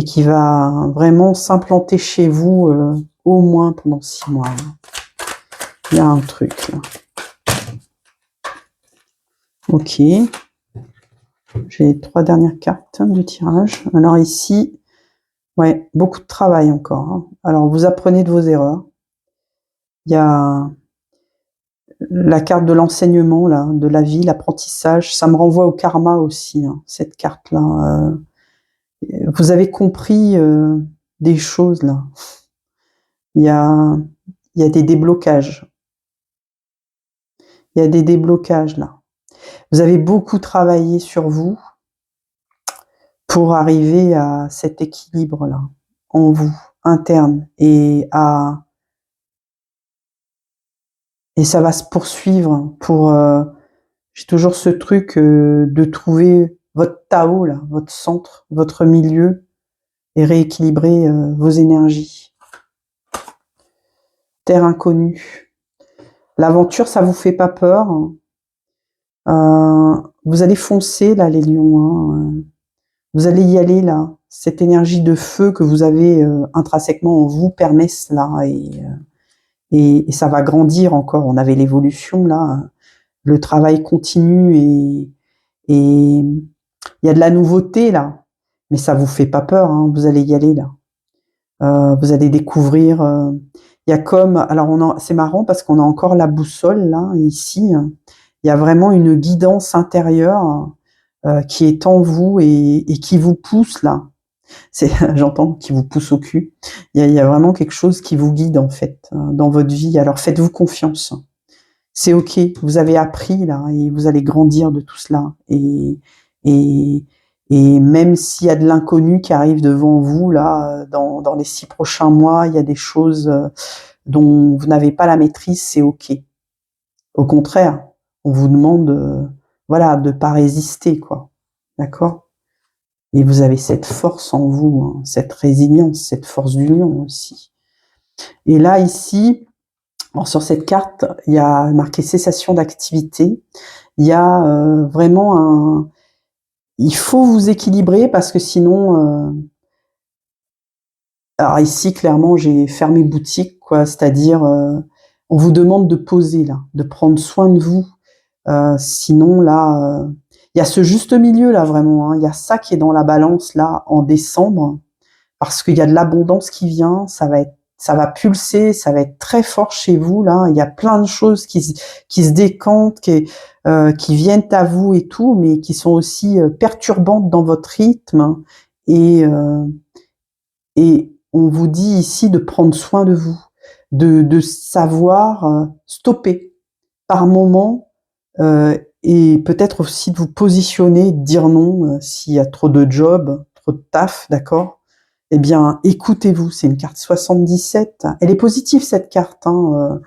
qui va vraiment s'implanter chez vous au moins pendant 6 mois. Il y a un truc là. Ok. J'ai les 3 dernières cartes du tirage. Alors ici, ouais, beaucoup de travail encore, hein. Alors vous apprenez de vos erreurs. Il y a la carte de l'enseignement, là, de la vie, l'apprentissage. Ça me renvoie au karma aussi, hein, cette carte-là. Vous avez compris des choses, là. Il y a des déblocages. Il y a des déblocages, là. Vous avez beaucoup travaillé sur vous pour arriver à cet équilibre-là, en vous, interne, et ça va se poursuivre pour... j'ai toujours ce truc de trouver votre Tao, là, votre centre, votre milieu, et rééquilibrer vos énergies. Terre inconnue. L'aventure, ça vous fait pas peur. Vous allez foncer, là, les lions, hein. Vous allez y aller, là. Cette énergie de feu que vous avez intrinsèquement en vous permet cela. Et ça va grandir encore. On avait l'évolution, là. Le travail continue et il y a de la nouveauté, là. Mais ça vous fait pas peur, hein. Vous allez y aller, là. Vous allez découvrir, il y a comme, alors c'est marrant parce qu'on a encore la boussole là, ici. Il y a vraiment une guidance intérieure qui est en vous et qui vous pousse là. J'entends qui vous pousse au cul. Il y a vraiment quelque chose qui vous guide en fait dans votre vie. Alors faites-vous confiance. C'est ok. Vous avez appris là et vous allez grandir de tout cela. Et, et même s'il y a de l'inconnu qui arrive devant vous là, dans les 6 prochains mois, il y a des choses dont vous n'avez pas la maîtrise, c'est ok. Au contraire, on vous demande, voilà, de pas résister quoi. D'accord? Et vous avez cette force en vous, hein, cette résilience, cette force du lion aussi. Et là, ici, sur cette carte, il y a marqué cessation d'activité. Il y a vraiment un... Il faut vous équilibrer parce que sinon... Alors ici, clairement, j'ai fermé boutique, quoi. C'est-à-dire, on vous demande de poser, là, de prendre soin de vous. Sinon, là... il y a ce juste milieu, là, vraiment. Hein. Il y a ça qui est dans la balance, là, en décembre. Parce qu'il y a de l'abondance qui vient, ça va pulser, ça va être très fort chez vous là. Il y a plein de choses qui se décantent, qui viennent à vous et tout, mais qui sont aussi perturbantes dans votre rythme. Et, euh, et on vous dit ici de prendre soin de vous, de savoir stopper par moment et peut-être aussi de vous positionner, de dire non s'il y a trop de job, trop de taf, d'accord? Eh bien, écoutez-vous, c'est une carte 77. Elle est positive cette carte. Hein.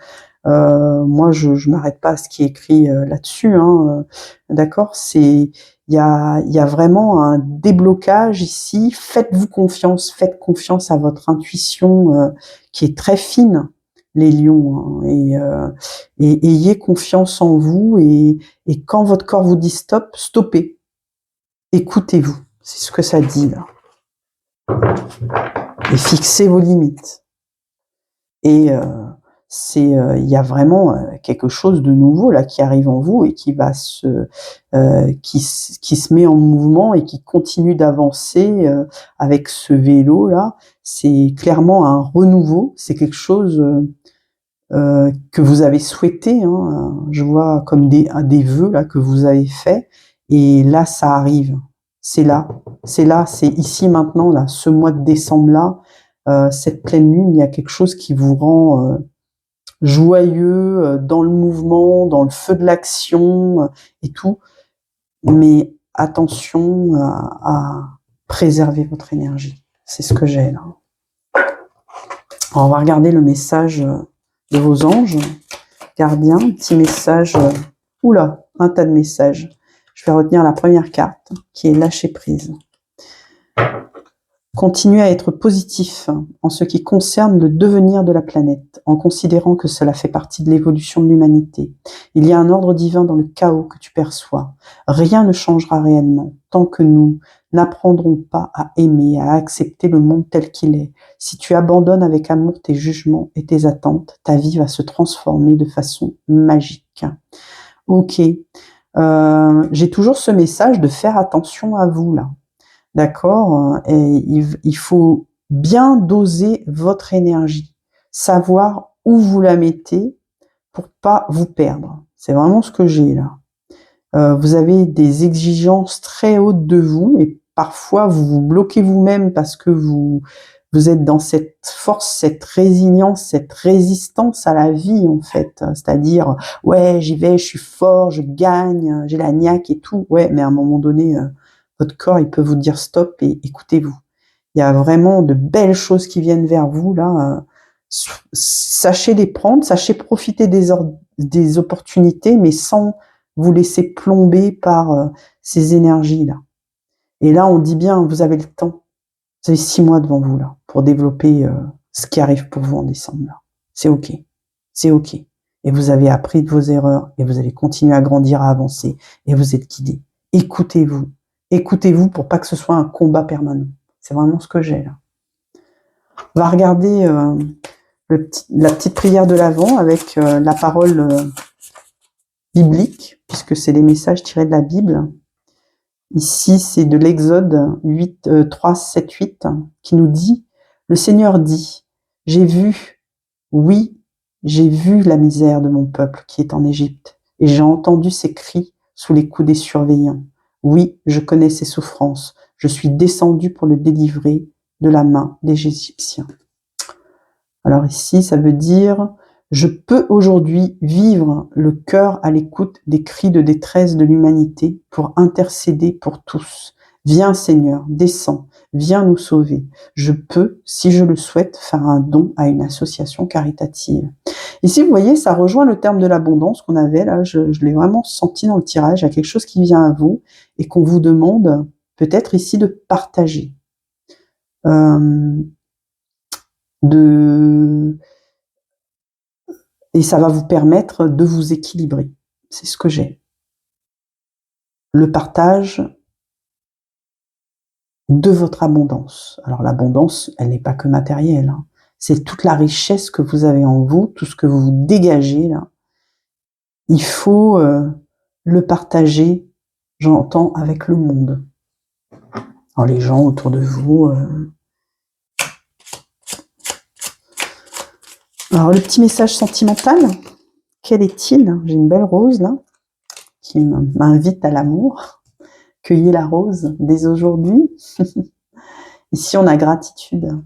Moi, je m'arrête pas à ce qui est écrit là-dessus. Hein. D'accord, il y a vraiment un déblocage ici. Faites confiance à votre intuition qui est très fine, les lions, hein, et ayez confiance en vous. Et quand votre corps vous dit stop, stoppez. Écoutez-vous. C'est ce que ça dit là. Et fixez vos limites. Et il y a vraiment quelque chose de nouveau là qui arrive en vous et qui va qui se met en mouvement et qui continue d'avancer avec ce vélo là. C'est clairement un renouveau. C'est quelque chose que vous avez souhaité. Hein. Je vois comme des vœux là que vous avez fait. Et là, ça arrive. C'est là, c'est ici maintenant là, ce mois de décembre là. Cette pleine lune, il y a quelque chose qui vous rend joyeux, dans le mouvement, dans le feu de l'action et tout. Mais attention à préserver votre énergie. C'est ce que j'ai là. Alors, on va regarder le message de vos anges gardiens. Petit message. Oula, un tas de messages. Je vais retenir la première carte qui est lâcher prise. Continuez à être positif en ce qui concerne le devenir de la planète, en considérant que cela fait partie de l'évolution de l'humanité. Il y a un ordre divin dans le chaos que tu perçois. Rien ne changera réellement tant que nous n'apprendrons pas à aimer, à accepter le monde tel qu'il est. Si tu abandonnes avec amour tes jugements et tes attentes, ta vie va se transformer de façon magique. Ok. J'ai toujours ce message de faire attention à vous là. D'accord? Et il faut bien doser votre énergie, savoir où vous la mettez pour pas vous perdre. C'est vraiment ce que j'ai là. Vous avez des exigences très hautes de vous et parfois vous vous bloquez vous-même parce que vous êtes dans cette force, cette résilience, cette résistance à la vie en fait. C'est-à-dire, ouais, j'y vais, je suis fort, je gagne, j'ai la niaque et tout. Ouais, mais à un moment donné, votre corps, il peut vous dire stop et écoutez-vous. Il y a vraiment de belles choses qui viennent vers vous là. Sachez les prendre, sachez profiter des opportunités, mais sans vous laisser plomber par ces énergies là. Et là, on dit bien, vous avez le temps. Vous avez 6 mois devant vous là pour développer ce qui arrive pour vous en décembre. Là. C'est ok, c'est ok. Et vous avez appris de vos erreurs et vous allez continuer à grandir, à avancer et vous êtes guidé. Écoutez-vous, écoutez-vous pour pas que ce soit un combat permanent. C'est vraiment ce que j'ai là. On va regarder la petite prière de l'Avent avec la parole biblique puisque c'est des messages tirés de la Bible. Ici, c'est de l'Exode 3, 7, 8 qui nous dit Le Seigneur dit, j'ai vu, oui, j'ai vu la misère de mon peuple qui est en Égypte, et j'ai entendu ses cris sous les coups des surveillants. Oui, je connais ses souffrances, je suis descendu pour le délivrer de la main des Égyptiens. Alors ici, ça veut dire, je peux aujourd'hui vivre le cœur à l'écoute des cris de détresse de l'humanité pour intercéder pour tous. Viens Seigneur, descends, viens nous sauver. Je peux, si je le souhaite, faire un don à une association caritative. Ici, vous voyez, ça rejoint le terme de l'abondance qu'on avait là. Je l'ai vraiment senti dans le tirage. Il y a quelque chose qui vient à vous et qu'on vous demande peut-être ici de partager. Et ça va vous permettre de vous équilibrer. C'est ce que j'ai. Le partage de votre abondance. Alors l'abondance, elle n'est pas que matérielle. Hein. C'est toute la richesse que vous avez en vous, tout ce que vous dégagez là. Il faut le partager, j'entends, avec le monde. Alors les gens autour de vous. Alors le petit message sentimental, quel est-il? J'ai une belle rose là, qui m'invite à l'amour. Cueillez la rose dès aujourd'hui. Ici, on a gratitude.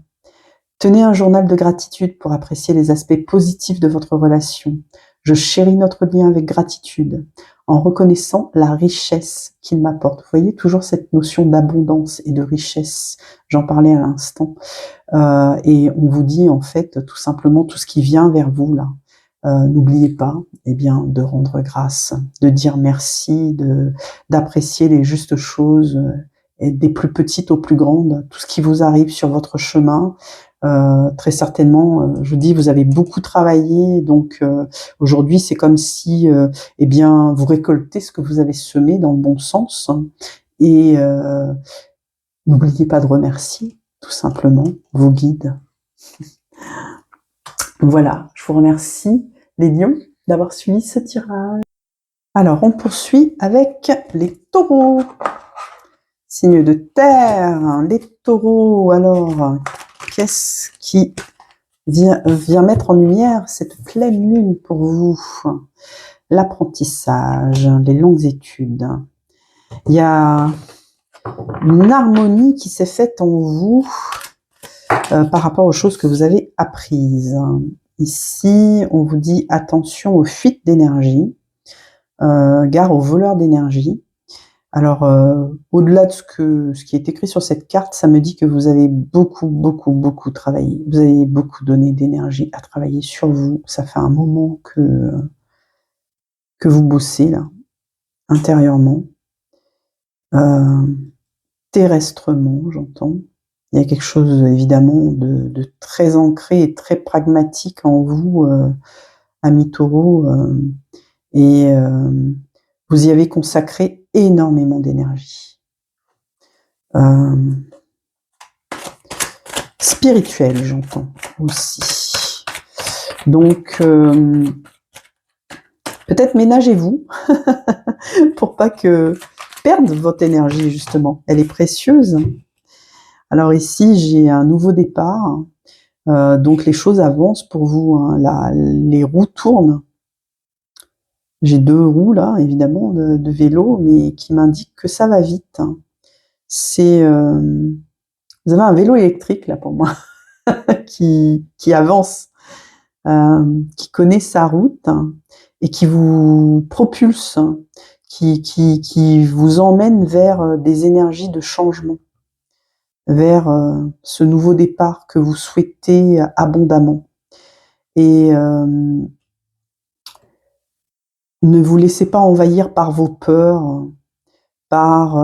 Tenez un journal de gratitude pour apprécier les aspects positifs de votre relation. Je chéris notre lien avec gratitude, en reconnaissant la richesse qu'il m'apporte. Vous voyez toujours cette notion d'abondance et de richesse. J'en parlais à l'instant. Et on vous dit en fait tout simplement tout ce qui vient vers vous là. N'oubliez pas, de rendre grâce, de dire merci, d'apprécier les justes choses, et des plus petites aux plus grandes, tout ce qui vous arrive sur votre chemin. Très certainement, je vous dis, vous avez beaucoup travaillé, donc aujourd'hui c'est comme si, vous récoltez ce que vous avez semé dans le bon sens. Et n'oubliez pas de remercier, tout simplement, vos guides. Voilà, je vous remercie les lions d'avoir suivi ce tirage. Alors, on poursuit avec les taureaux. Signe de terre, les taureaux. Alors, qu'est-ce qui vient mettre en lumière cette pleine lune pour vous? L'apprentissage, les longues études. Il y a une harmonie qui s'est faite en vous par rapport aux choses que vous avez apprises. Ici, on vous dit attention aux fuites d'énergie, gare aux voleurs d'énergie. Alors, au-delà de ce qui est écrit sur cette carte, ça me dit que vous avez beaucoup travaillé. Vous avez beaucoup donné d'énergie à travailler sur vous. Ça fait un moment que vous bossez là, intérieurement, terrestrement, j'entends. Il y a quelque chose évidemment de très ancré et très pragmatique en vous, amis taureaux, et vous y avez consacré énormément d'énergie. Spirituel, j'entends aussi. Donc, peut-être ménagez-vous pour pas que perdre votre énergie, justement. Elle est précieuse. Alors ici, j'ai un nouveau départ. Donc les choses avancent pour vous. Hein. Les roues tournent. J'ai 2 roues là, évidemment, de vélo, mais qui m'indiquent que ça va vite. Hein. C'est vous avez un vélo électrique là pour moi qui avance, qui connaît sa route et qui vous propulse, qui vous emmène vers des énergies de changement, vers ce nouveau départ que vous souhaitez abondamment. Et ne vous laissez pas envahir par vos peurs, par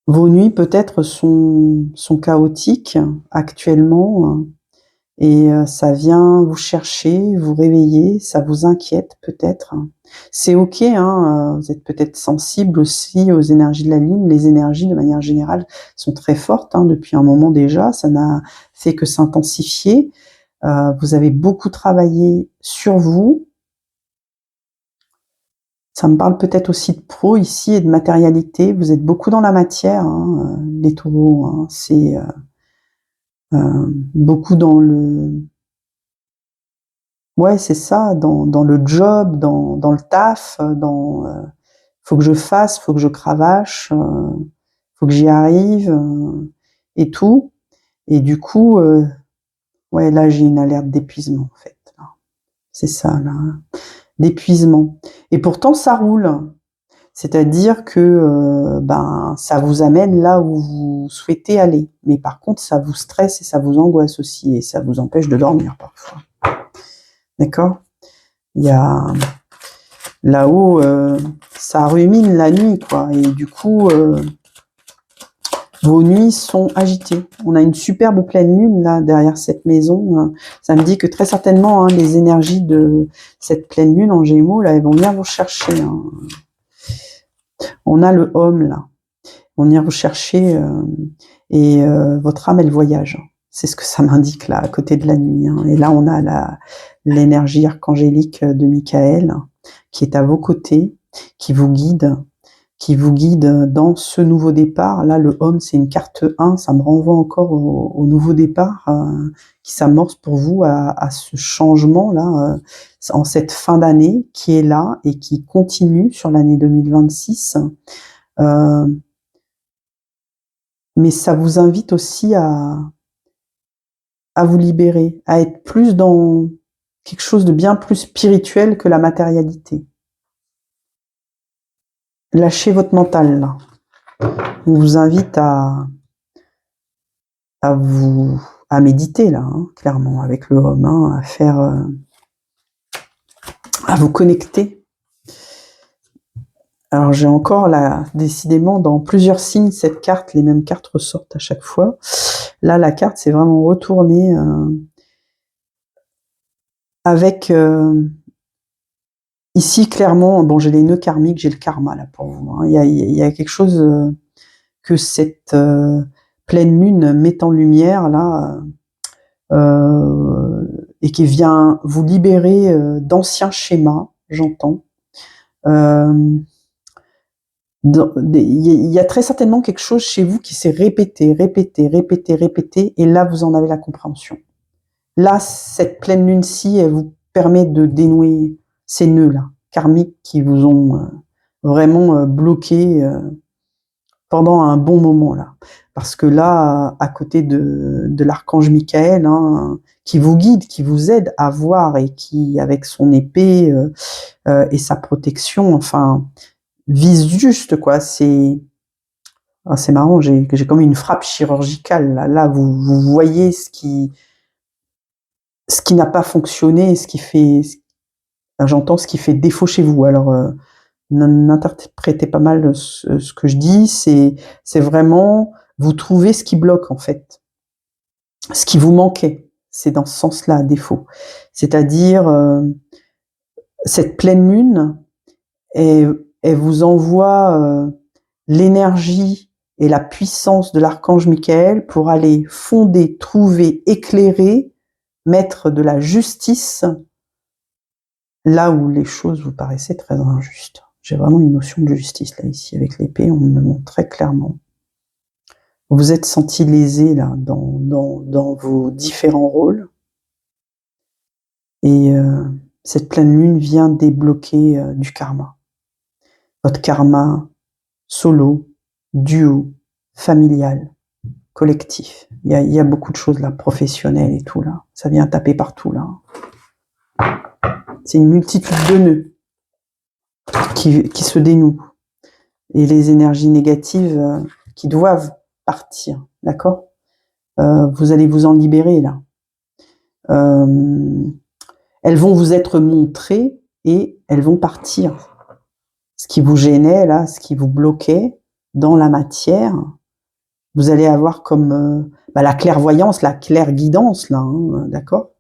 vos nuits peut-être sont chaotiques actuellement, et ça vient vous chercher, vous réveiller, ça vous inquiète peut-être. C'est OK, hein, vous êtes peut-être sensible aussi aux énergies de la Lune. Les énergies, de manière générale, sont très fortes, hein, depuis un moment déjà. Ça n'a fait que s'intensifier. Vous avez beaucoup travaillé sur vous. Ça me parle peut-être aussi de pro ici et de matérialité. Vous êtes beaucoup dans la matière, hein, les taureaux. Hein. beaucoup dans le... Ouais, c'est ça, dans le job, dans le taf, faut que je fasse, faut que je cravache, faut que j'y arrive, et tout. Et du coup, ouais, là, j'ai une alerte d'épuisement, en fait. C'est ça, là, d'épuisement. Et pourtant, ça roule. C'est-à-dire que ça vous amène là où vous souhaitez aller. Mais par contre, ça vous stresse et ça vous angoisse aussi. Et ça vous empêche de dormir parfois. D'accord? Il y a là-haut, ça rumine la nuit, quoi. Et du coup, vos nuits sont agitées. On a une superbe pleine lune là derrière cette maison. Ça me dit que très certainement, les énergies de cette pleine lune en Gémeaux là, elles vont venir vous chercher. On a le homme là. On vient vous chercher et votre âme, elle voyage. C'est ce que ça m'indique là, à côté de la nuit. Et là, on a l'énergie archangélique de Michael qui est à vos côtés, qui vous guide dans ce nouveau départ. Là, le homme, c'est une carte 1, ça me renvoie encore au nouveau départ qui s'amorce pour vous à ce changement-là, en cette fin d'année qui est là et qui continue sur l'année 2026. Mais ça vous invite aussi à vous libérer, à être plus dans quelque chose de bien plus spirituel que la matérialité. Lâchez votre mental, là. On vous invite à méditer, là, clairement, avec le homme, à faire, à vous connecter. Alors, j'ai encore, là, décidément, dans plusieurs signes, cette carte, les mêmes cartes ressortent à chaque fois. Là, la carte, c'est vraiment retourné avec... ici, clairement, bon, j'ai les nœuds karmiques, j'ai le karma là pour vous. Il y a quelque chose que cette pleine lune met en lumière là, et qui vient vous libérer d'anciens schémas, j'entends. Il y a très certainement quelque chose chez vous qui s'est répété, et là, vous en avez la compréhension. Là, cette pleine lune-ci, elle vous permet de dénouer ces nœuds-là, karmiques qui vous ont vraiment bloqué pendant un bon moment, là. Parce que là, à côté de l'archange Michael, qui vous guide, qui vous aide à voir et qui, avec son épée et sa protection, enfin, vise juste, quoi. C'est marrant, j'ai comme une frappe chirurgicale, là. Là, vous voyez ce qui n'a pas fonctionné, j'entends ce qui fait défaut chez vous. Alors, n'interprétez pas mal ce que je dis, c'est vraiment, vous trouvez ce qui bloque, en fait. Ce qui vous manquait, c'est dans ce sens-là, défaut. C'est-à-dire, cette pleine lune, elle vous envoie l'énergie et la puissance de l'archange Michael pour aller fonder, trouver, éclairer, mettre de la justice là où les choses vous paraissaient très injustes. J'ai vraiment une notion de justice là, ici, avec l'épée, on me le montre très clairement. Vous vous êtes senti lésé là, dans vos différents rôles. Et cette pleine lune vient débloquer du karma. Votre karma solo, duo, familial, collectif. Il y a beaucoup de choses là, professionnelles et tout là. Ça vient taper partout là. C'est une multitude de nœuds qui se dénouent. Et les énergies négatives qui doivent partir, d'accord? Vous allez vous en libérer là. Elles vont vous être montrées et elles vont partir. Ce qui vous gênait là, ce qui vous bloquait dans la matière, vous allez avoir comme la clairvoyance, la clairguidance là, d'accord?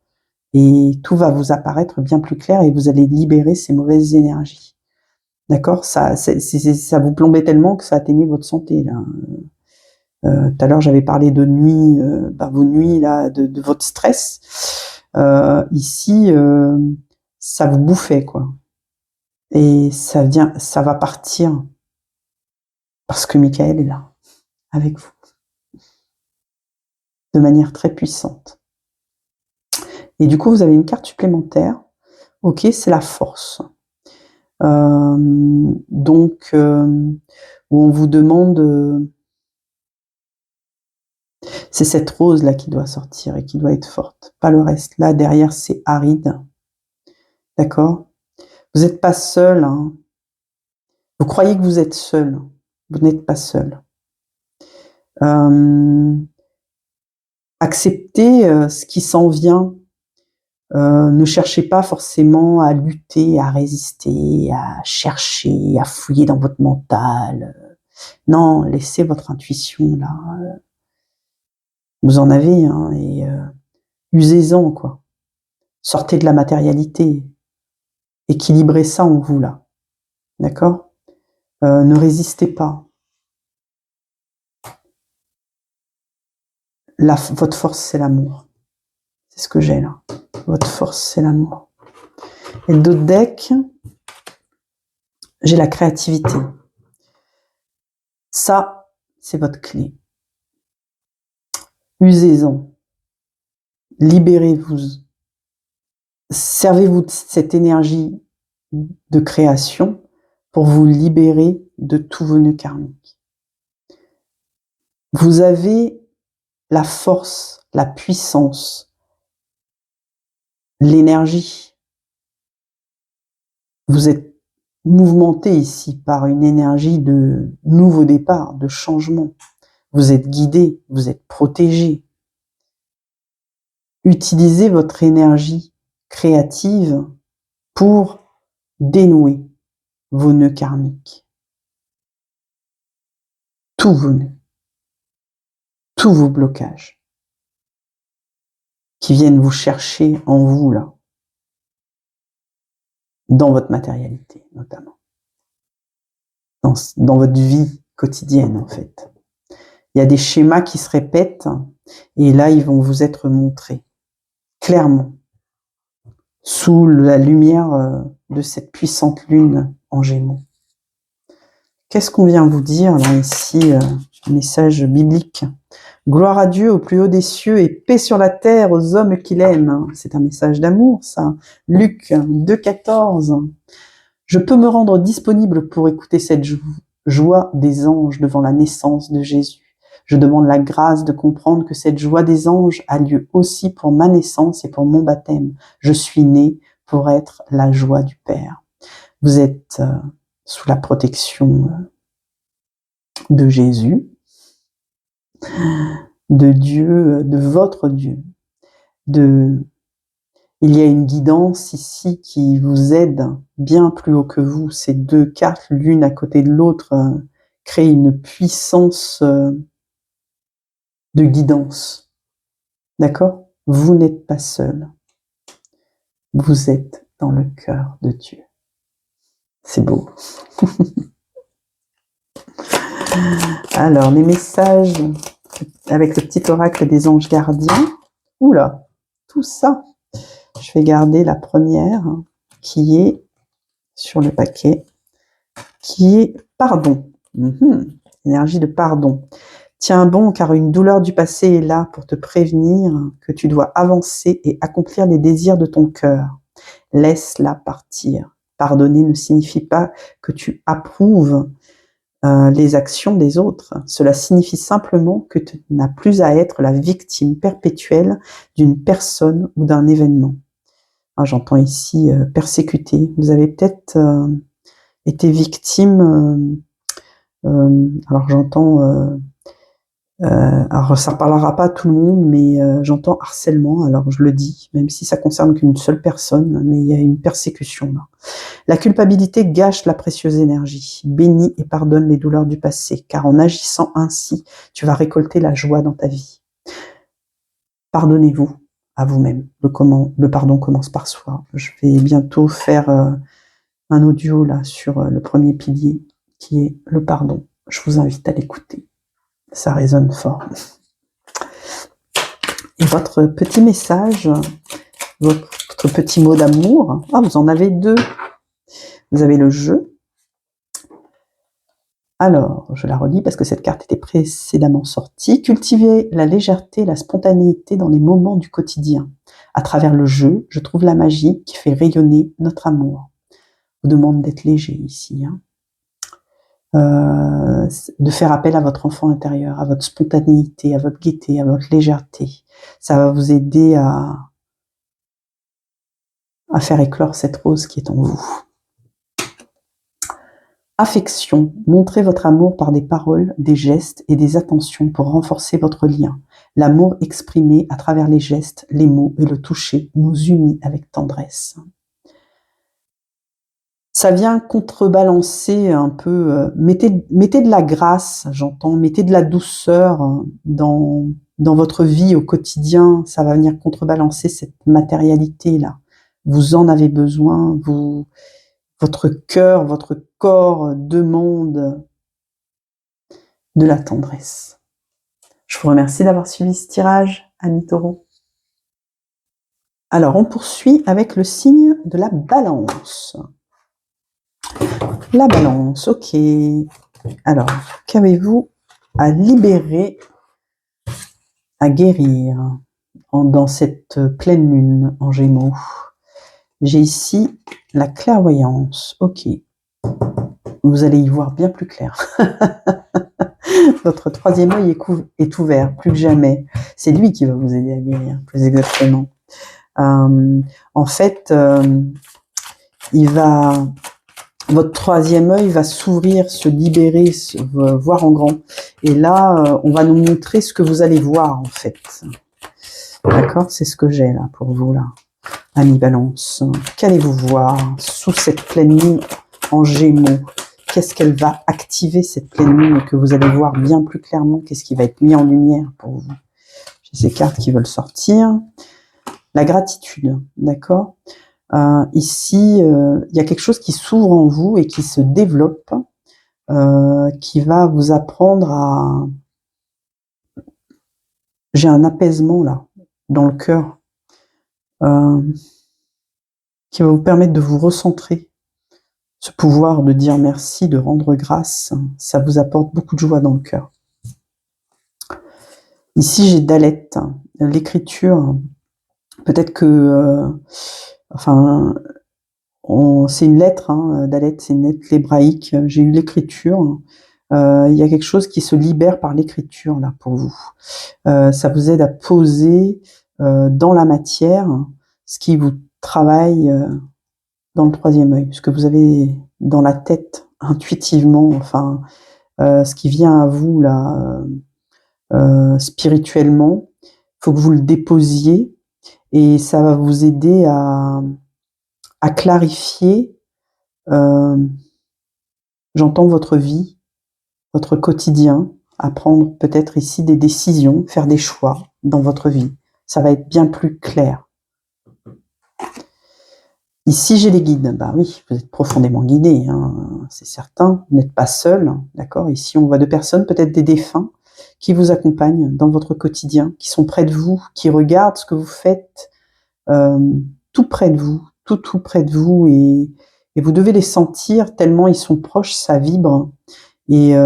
Et tout va vous apparaître bien plus clair et vous allez libérer ces mauvaises énergies. D'accord? Ça vous plombait tellement que ça atteignait votre santé là. Tout à l'heure, j'avais parlé de nuit, vos nuits là, de votre stress. Ici, ça vous bouffait quoi. Et ça va partir parce que Michael est là avec vous. de manière très puissante. Et du coup, vous avez une carte supplémentaire. Ok, c'est la force. Donc, où on vous demande... c'est cette rose-là qui doit sortir et qui doit être forte, pas le reste. Là, derrière, c'est aride. D'accord? Vous n'êtes pas seul. Hein. Vous croyez que vous êtes seul. Vous n'êtes pas seul. Acceptez ce qui s'en vient. Ne cherchez pas forcément à lutter, à résister, à chercher, à fouiller dans votre mental. Non, laissez votre intuition là. Vous en avez, hein, et usez-en, quoi. Sortez de la matérialité. Équilibrez ça en vous, là. D'accord? Ne résistez pas. Votre force, c'est l'amour. C'est ce que j'ai, là. Votre force, c'est l'amour. Et d'autres decks, j'ai la créativité. Ça, c'est votre clé. Usez-en. Libérez-vous. Servez-vous de cette énergie de création pour vous libérer de tous vos nœuds karmiques. Vous avez la force, la puissance, l'énergie. Vous êtes mouvementé ici par une énergie de nouveau départ, de changement. Vous êtes guidé, vous êtes protégé. Utilisez votre énergie créative pour dénouer vos nœuds karmiques. Tous vos nœuds. Tous vos blocages qui viennent vous chercher en vous, là. Dans votre matérialité, notamment. Dans votre vie quotidienne, en fait. Il y a des schémas qui se répètent et là, ils vont vous être montrés clairement sous la lumière de cette puissante lune en Gémeaux. Qu'est-ce qu'on vient vous dire là ici, message biblique? Gloire à Dieu au plus haut des cieux et paix sur la terre aux hommes qu'il aime. C'est un message d'amour, ça. Luc 2,14. Je peux me rendre disponible pour écouter cette joie des anges devant la naissance de Jésus. Je demande la grâce de comprendre que cette joie des anges a lieu aussi pour ma naissance et pour mon baptême. Je suis né pour être la joie du Père. Vous êtes sous la protection de Jésus, de Dieu, de votre Dieu. Il y a une guidance ici qui vous aide bien plus haut que vous. Ces deux cartes, l'une à côté de l'autre, créent une puissance de guidance. D'accord? Vous n'êtes pas seul. Vous êtes dans le cœur de Dieu. C'est beau. Alors, les messages avec le petit oracle des anges gardiens. Oula, tout ça. Je vais garder la première qui est sur le paquet, qui est pardon. Énergie de pardon. Tiens bon, car une douleur du passé est là pour te prévenir que tu dois avancer et accomplir les désirs de ton cœur. Laisse-la partir. Pardonner ne signifie pas que tu approuves les actions des autres. Cela signifie simplement que tu n'as plus à être la victime perpétuelle d'une personne ou d'un événement. J'entends ici persécuté. Vous avez peut-être été victime. Alors j'entends. Alors ça ne parlera pas à tout le monde, mais j'entends harcèlement. Alors je le dis, même si ça concerne qu'une seule personne, mais il y a une persécution là. La culpabilité gâche la précieuse énergie. Bénis et pardonne les douleurs du passé, car en agissant ainsi, tu vas récolter la joie dans ta vie. Pardonnez-vous à vous-même. Le pardon commence par soi. Je vais bientôt faire un audio là sur le premier pilier, qui est le pardon. Je vous invite à l'écouter. Ça résonne fort. Et votre petit message, votre petit mot d'amour, vous en avez deux. Vous avez le jeu Alors, je la relis parce que cette carte était précédemment sortie. Cultivez la légèreté, la spontanéité dans les moments du quotidien. À travers le jeu, je trouve la magie qui fait rayonner notre amour. Je vous demande d'être léger ici, hein. De faire appel à votre enfant intérieur, à votre spontanéité, à votre gaieté, à votre légèreté. Ça va vous aider à faire éclore cette rose qui est en vous. Affection. Montrez votre amour par des paroles, des gestes et des attentions pour renforcer votre lien. L'amour exprimé à travers les gestes, les mots et le toucher nous unit avec tendresse. Ça vient contrebalancer un peu, mettez de la grâce, j'entends, mettez de la douceur dans votre vie au quotidien, ça va venir contrebalancer cette matérialité-là. Vous en avez besoin, votre cœur, votre corps demande de la tendresse. Je vous remercie d'avoir suivi ce tirage, Amis Taureaux. Alors, on poursuit avec le signe de la Balance. La Balance, ok. Alors, qu'avez-vous à libérer, à guérir dans cette pleine lune en Gémeaux? J'ai ici la clairvoyance, ok. Vous allez y voir bien plus clair. Votre troisième œil est ouvert, plus que jamais. C'est lui qui va vous aider à guérir, plus exactement. En fait, votre troisième œil va s'ouvrir, se libérer, voir en grand. Et là, on va nous montrer ce que vous allez voir, en fait. D'accord? C'est ce que j'ai là pour vous, là. Amis Balance, qu'allez-vous voir sous cette pleine lune en Gémeaux? Qu'est-ce qu'elle va activer, cette pleine lune, et que vous allez voir bien plus clairement? Qu'est-ce qui va être mis en lumière pour vous? J'ai ces cartes qui veulent sortir. La gratitude, d'accord? Ici, il y a quelque chose qui s'ouvre en vous et qui se développe, qui va vous apprendre à... J'ai un apaisement là, dans le cœur, qui va vous permettre de vous recentrer. Ce pouvoir de dire merci, de rendre grâce, ça vous apporte beaucoup de joie dans le cœur. Ici, j'ai Dalet, l'écriture. Peut-être que... c'est une lettre, hein, Dalet, c'est une lettre hébraïque. J'ai eu l'écriture. Il y a quelque chose qui se libère par l'écriture, là, pour vous. Ça vous aide à poser dans la matière ce qui vous travaille dans le troisième œil, ce que vous avez dans la tête, intuitivement, enfin, ce qui vient à vous, là, spirituellement. Il faut que vous le déposiez et ça va vous aider à clarifier, j'entends votre vie, votre quotidien, à prendre peut-être ici des décisions, faire des choix dans votre vie. Ça va être bien plus clair. Ici, j'ai les guides. Bah oui, vous êtes profondément guidés, hein, c'est certain. Vous n'êtes pas seul, d'accord? Ici, on voit deux personnes, peut-être des défunts, qui vous accompagnent dans votre quotidien, qui sont près de vous, qui regardent ce que vous faites, tout près de vous, tout près de vous, et vous devez les sentir tellement ils sont proches, ça vibre. Et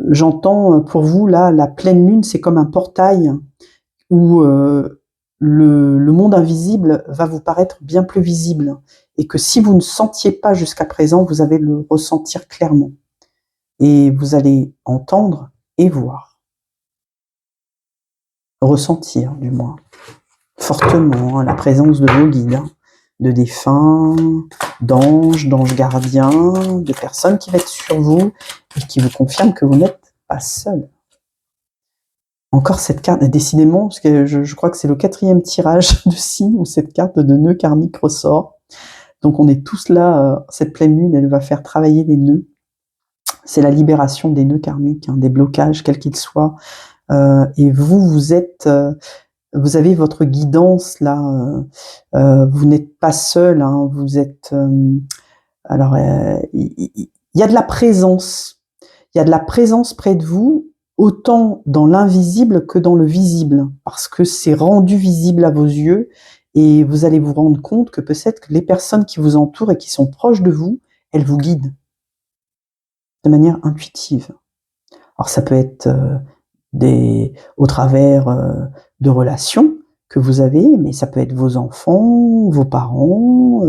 j'entends pour vous là, la pleine lune, c'est comme un portail où le monde invisible va vous paraître bien plus visible, et que si vous ne sentiez pas jusqu'à présent, vous allez le ressentir clairement, et vous allez entendre et voir, ressentir du moins, fortement la présence de vos guides, de défunts, d'anges gardiens, de personnes qui vont être sur vous et qui vous confirment que vous n'êtes pas seul. Encore cette carte, décidément, parce que je crois que c'est le 4e tirage de signe où cette carte de nœud karmique ressort. Donc on est tous là, cette pleine lune, elle va faire travailler les nœuds. C'est la libération des nœuds karmiques, des blocages, quels qu'ils soient. Et vous êtes... vous avez votre guidance là, vous n'êtes pas seul, vous êtes... alors, il y a de la présence. Il y a de la présence près de vous, autant dans l'invisible que dans le visible, parce que c'est rendu visible à vos yeux, et vous allez vous rendre compte que peut-être que les personnes qui vous entourent et qui sont proches de vous, elles vous guident. de manière intuitive. Alors ça peut être au travers de relations que vous avez, mais ça peut être vos enfants, vos parents,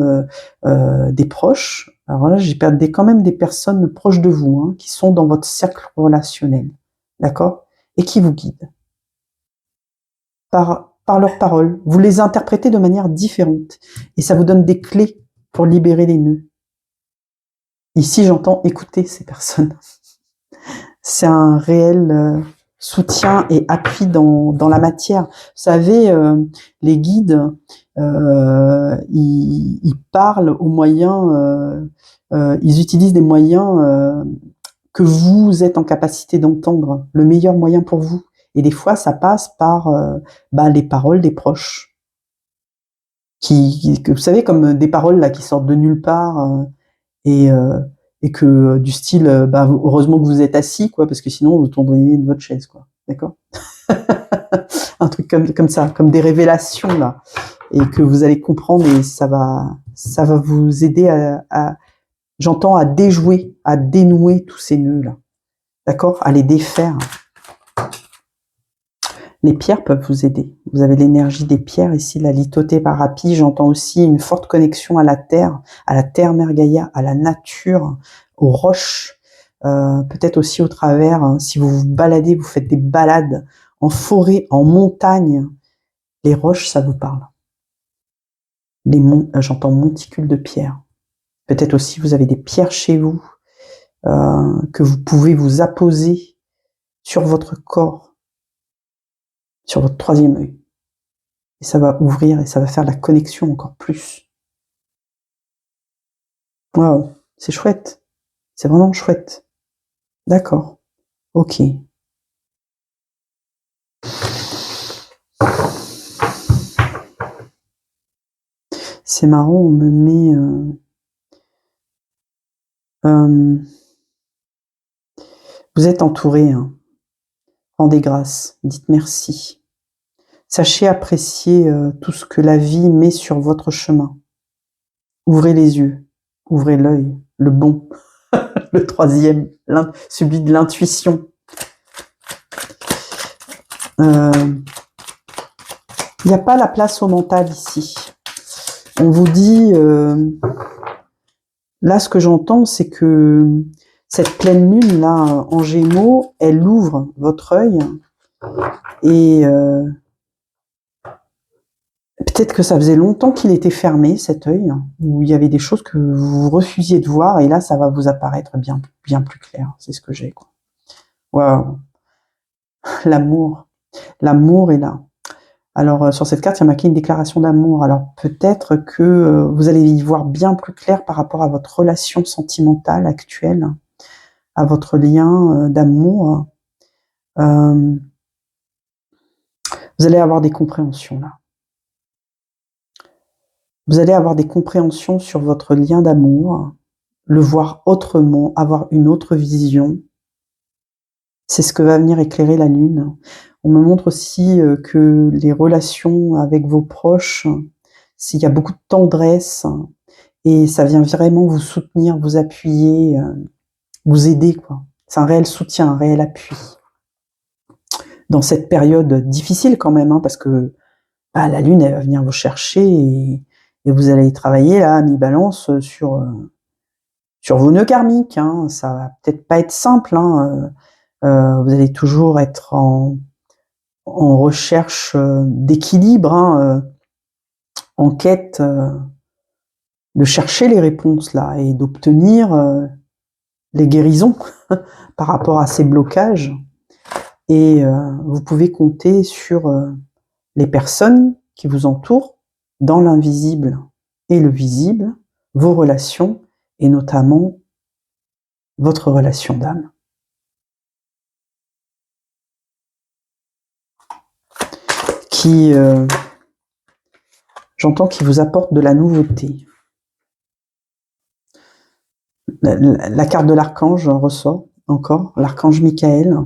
des proches. Alors là, j'ai quand même des personnes proches de vous, hein, qui sont dans votre cercle relationnel, d'accord? Et qui vous guident par leurs paroles. Vous les interprétez de manière différente et ça vous donne des clés pour libérer les nœuds. Ici, j'entends écouter ces personnes. C'est un réel soutien et appui dans la matière. Vous savez, les guides, ils parlent aux moyens, ils utilisent des moyens que vous êtes en capacité d'entendre, le meilleur moyen pour vous. Et des fois, ça passe par les paroles des proches. Que vous savez, comme des paroles là qui sortent de nulle part et que du style heureusement que vous êtes assis, quoi, parce que sinon vous tomberiez de votre chaise, quoi. D'accord? Un truc comme ça, comme des révélations là, et que vous allez comprendre et ça va vous aider j'entends, à déjouer, à dénouer tous ces nœuds là. D'accord? À les défaire. Les pierres peuvent vous aider. Vous avez l'énergie des pierres ici, la lithothérapie. J'entends aussi une forte connexion à la terre Mère Gaïa, à la nature, aux roches. Peut-être aussi au travers, hein, si vous vous baladez, vous faites des balades en forêt, en montagne. Les roches, ça vous parle. J'entends monticules de pierres. Peut-être aussi vous avez des pierres chez vous que vous pouvez vous apposer sur votre corps, sur votre troisième œil. Et ça va ouvrir et ça va faire la connexion encore plus. Waouh, c'est chouette. C'est vraiment chouette. D'accord. Ok. C'est marrant, on me met... vous êtes entouré, hein. Rendez grâce, dites merci. Sachez apprécier tout ce que la vie met sur votre chemin. Ouvrez les yeux, ouvrez l'œil, le bon, le troisième, celui de l'intuition. Il n'y a pas la place au mental ici. On vous dit, là ce que j'entends, c'est que cette pleine lune là en Gémeaux, elle ouvre votre œil et peut-être que ça faisait longtemps qu'il était fermé, cet œil, où il y avait des choses que vous refusiez de voir, et là, ça va vous apparaître bien plus clair. C'est ce que j'ai, quoi. Waouh. L'amour. L'amour est là. Alors, sur cette carte, il y a marqué une déclaration d'amour. Alors, peut-être que vous allez y voir bien plus clair par rapport à votre relation sentimentale actuelle, à votre lien d'amour. Vous allez avoir des compréhensions, là. Vous allez avoir des compréhensions sur votre lien d'amour, le voir autrement, avoir une autre vision. C'est ce que va venir éclairer la lune. On me montre aussi que les relations avec vos proches, s'il y a beaucoup de tendresse, et ça vient vraiment vous soutenir, vous appuyer, vous aider, quoi. C'est un réel soutien, un réel appui. Dans cette période difficile quand même, hein, parce que la lune, elle va venir vous chercher et vous allez travailler là, à mi-balance sur vos nœuds karmiques, hein. Ça va peut-être pas être simple, hein. Vous allez toujours être en recherche d'équilibre, hein, en quête de chercher les réponses là et d'obtenir les guérisons par rapport à ces blocages. Et vous pouvez compter sur les personnes qui vous entourent dans l'invisible et le visible, vos relations et notamment votre relation d'âme. Qui, j'entends, qui vous apporte de la nouveauté. La carte de l'archange ressort encore, l'archange Michael,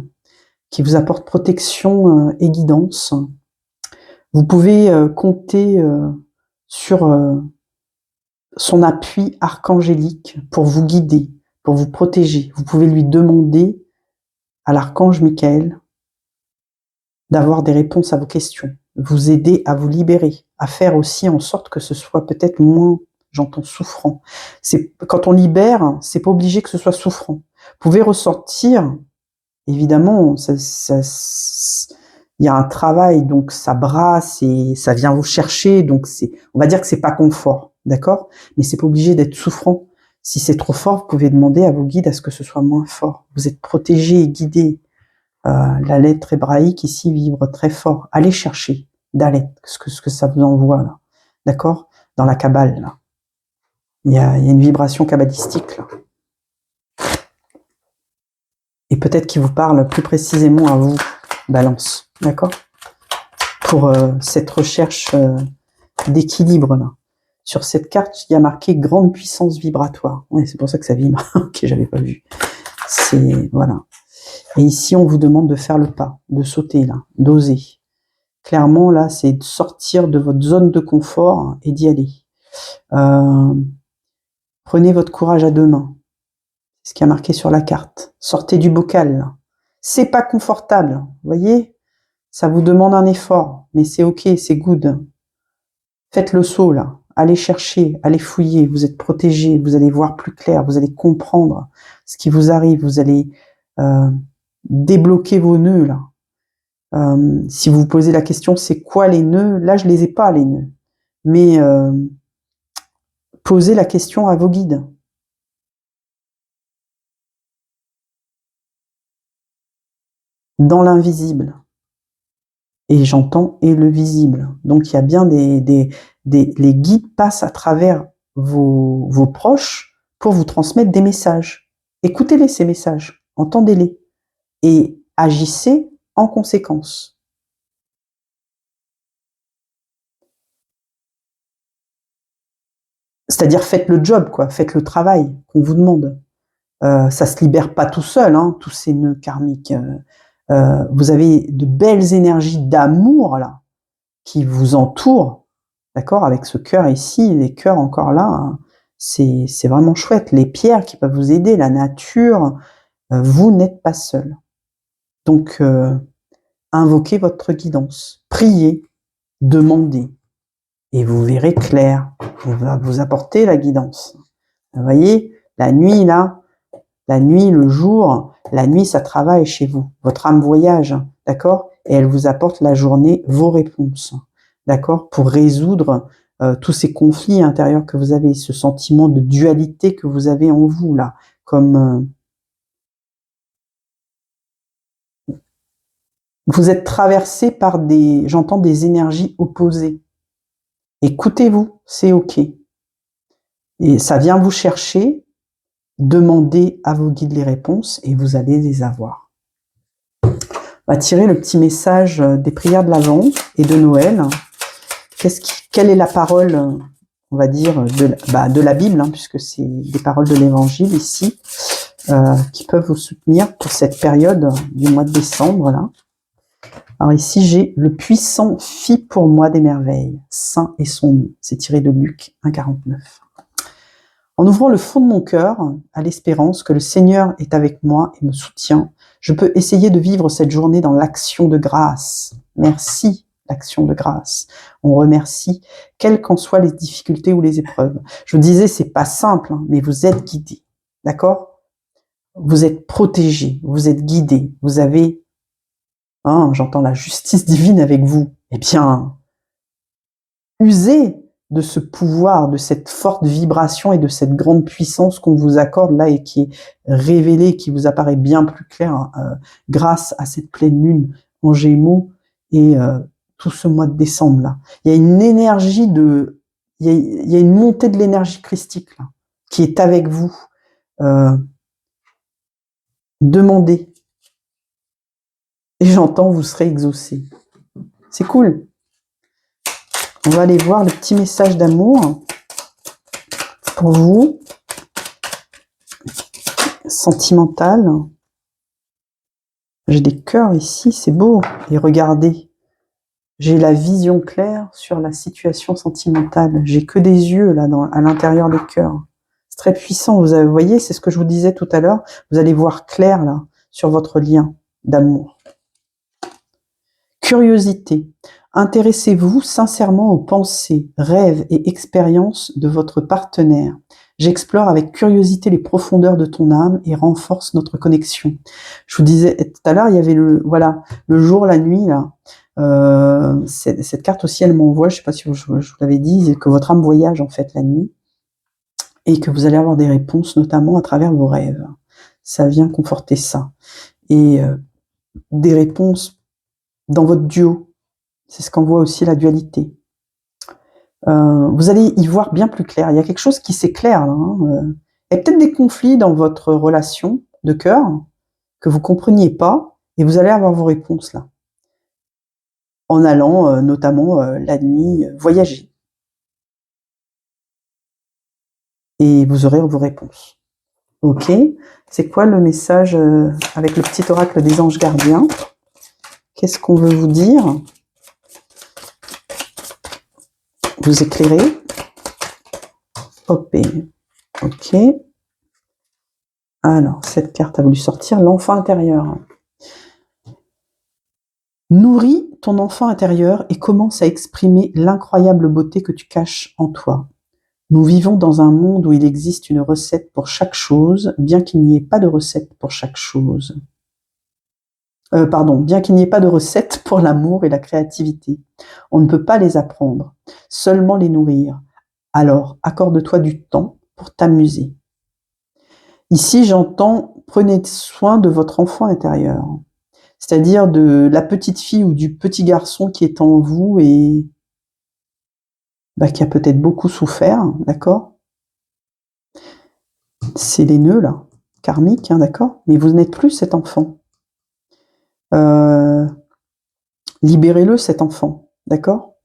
qui vous apporte protection et guidance. Vous pouvez compter sur son appui archangélique pour vous guider, pour vous protéger. Vous pouvez lui demander à l'archange Michael d'avoir des réponses à vos questions, vous aider à vous libérer, à faire aussi en sorte que ce soit peut-être moins, j'entends, souffrant. Quand on libère, c'est pas obligé que ce soit souffrant. Vous pouvez ressentir, évidemment, il y a un travail, donc ça brasse et ça vient vous chercher, donc on va dire que c'est pas confort, d'accord? Mais c'est pas obligé d'être souffrant. Si c'est trop fort, vous pouvez demander à vos guides à ce que ce soit moins fort. Vous êtes protégé et guidé. La lettre hébraïque ici vibre très fort. Allez chercher Dalet, ce que ça vous envoie là, d'accord? Dans la Kabbale, là. Il y a une vibration kabbalistique là. Et peut-être qu'il vous parle plus précisément à vous, Balance, d'accord? Pour cette recherche d'équilibre là. Sur cette carte, il y a marqué grande puissance vibratoire. Ouais, c'est pour ça que ça vibre. Ok, j'avais pas vu. Voilà. Et ici, on vous demande de faire le pas, de sauter là, d'oser. Clairement, là, c'est de sortir de votre zone de confort et d'y aller. Prenez votre courage à deux mains. C'est ce qui a marqué sur la carte. Sortez du bocal, là. C'est pas confortable, vous voyez? Ça vous demande un effort, mais c'est ok, c'est good. Faites le saut, là. Allez chercher, allez fouiller, vous êtes protégé, vous allez voir plus clair, vous allez comprendre ce qui vous arrive, vous allez débloquer vos nœuds, là. Si vous vous posez la question, c'est quoi les nœuds? Là, je les ai pas, les nœuds. Mais posez la question à vos guides. Dans l'invisible. Et j'entends et le visible. Donc, il y a bien les guides passent à travers vos proches pour vous transmettre des messages. Écoutez-les, ces messages. Entendez-les. Et agissez en conséquence. C'est-à-dire, faites le job, quoi. Faites le travail qu'on vous demande. Ça se libère pas tout seul, hein, tous ces nœuds karmiques. Vous avez de belles énergies d'amour, là, qui vous entourent, d'accord, avec ce cœur ici, les cœurs encore là, hein, c'est vraiment chouette. Les pierres qui peuvent vous aider, la nature, vous n'êtes pas seul. Donc, invoquez votre guidance, priez, demandez, et vous verrez clair. On va vous apporter la guidance. Vous voyez, la nuit, là, la nuit, le jour, la nuit, ça travaille chez vous. Votre âme voyage, d'accord? Et elle vous apporte la journée vos réponses, d'accord? Pour résoudre tous ces conflits intérieurs que vous avez, ce sentiment de dualité que vous avez en vous, là. Comme vous êtes traversé par j'entends des énergies opposées. Écoutez-vous, c'est ok. Et ça vient vous chercher, demandez à vos guides les réponses et vous allez les avoir. On va tirer le petit message des prières de l'Avent et de Noël. Quelle est la parole, on va dire, de la Bible, hein, puisque c'est des paroles de l'Évangile ici, qui peuvent vous soutenir pour cette période du mois de décembre, là. Alors ici, j'ai « Le puissant fit pour moi des merveilles, saint est son nom ». C'est tiré de Luc 1,49. En ouvrant le fond de mon cœur à l'espérance que le Seigneur est avec moi et me soutient, je peux essayer de vivre cette journée dans l'action de grâce. Merci, l'action de grâce. On remercie, quelles qu'en soient les difficultés ou les épreuves. Je vous disais, c'est pas simple, hein, mais vous êtes guidés, d'accord? Vous êtes protégés, vous êtes guidés, vous avez, hein, j'entends la justice divine avec vous. Eh bien, usez de ce pouvoir, de cette forte vibration et de cette grande puissance qu'on vous accorde là et qui est révélée, qui vous apparaît bien plus clair grâce à cette pleine lune en Gémeaux et tout ce mois de décembre là. Il y a une énergie il y a une montée de l'énergie christique là, qui est avec vous. Demandez. Et j'entends, vous serez exaucé. C'est cool. On va aller voir le petit message d'amour pour vous. Sentimental. J'ai des cœurs ici, c'est beau. Et regardez, j'ai la vision claire sur la situation sentimentale. J'ai que des yeux là à l'intérieur des cœurs. C'est très puissant, vous voyez, c'est ce que je vous disais tout à l'heure, vous allez voir clair là, sur votre lien d'amour. Curiosité. Intéressez-vous sincèrement aux pensées, rêves et expériences de votre partenaire. J'explore avec curiosité les profondeurs de ton âme et renforce notre connexion. Je vous disais tout à l'heure, il y avait le jour, la nuit là. Cette carte aussi, elle m'envoie, je ne sais pas si je vous l'avais dit, que votre âme voyage en fait la nuit et que vous allez avoir des réponses, notamment à travers vos rêves. Ça vient conforter ça. Et des réponses dans votre duo. C'est ce qu'envoie aussi la dualité. Vous allez y voir bien plus clair. Il y a quelque chose qui s'éclaire là. Il y a peut-être des conflits dans votre relation de cœur que vous ne compreniez pas et vous allez avoir vos réponses là. En allant notamment la nuit voyager. Et vous aurez vos réponses. Ok. C'est quoi le message avec le petit oracle des anges gardiens? Qu'est-ce qu'on veut vous dire? Vous éclairez. Hop. Ok. Alors, cette carte a voulu sortir l'enfant intérieur. Nourris ton enfant intérieur et commence à exprimer l'incroyable beauté que tu caches en toi. Nous vivons dans un monde où il existe une recette pour chaque chose, bien qu'il n'y ait pas de recette pour chaque chose. Bien qu'il n'y ait pas de recette pour l'amour et la créativité. On ne peut pas les apprendre, seulement les nourrir. Alors, accorde-toi du temps pour t'amuser. Ici, j'entends, prenez soin de votre enfant intérieur. C'est-à-dire de la petite fille ou du petit garçon qui est en vous et qui a peut-être beaucoup souffert, d'accord? C'est les nœuds, là, karmiques, hein, d'accord? Mais vous n'êtes plus cet enfant. Libérez-le, cet enfant, d'accord?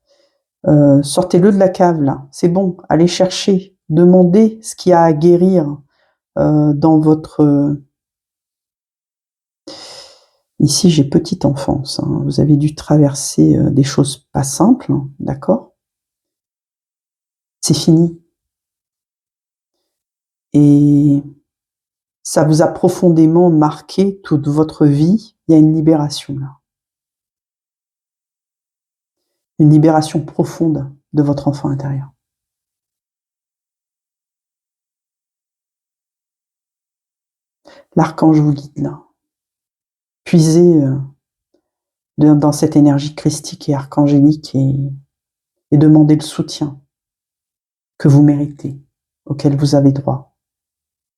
Sortez-le de la cave, là. C'est bon, allez chercher, demandez ce qu'il y a à guérir dans votre... Ici, j'ai petite enfance. Hein. Vous avez dû traverser des choses pas simples, hein, d'accord? C'est fini. Et ça vous a profondément marqué toute votre vie. Il y a une libération là. Une libération profonde de votre enfant intérieur. L'archange vous guide là. Puisez dans cette énergie christique et archangélique et demandez le soutien que vous méritez, auquel vous avez droit.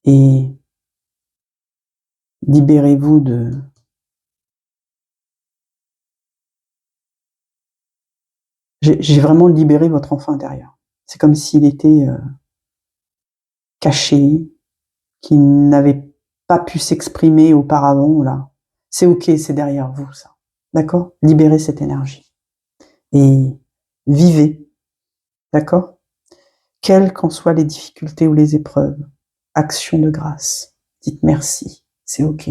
Et libérez-vous de... J'ai vraiment libéré votre enfant intérieur. C'est comme s'il était caché, qu'il n'avait pas pu s'exprimer auparavant, là. C'est ok, c'est derrière vous, ça. D'accord? Libérez cette énergie. Et vivez. D'accord? Quelles qu'en soient les difficultés ou les épreuves, action de grâce. Dites merci. C'est ok.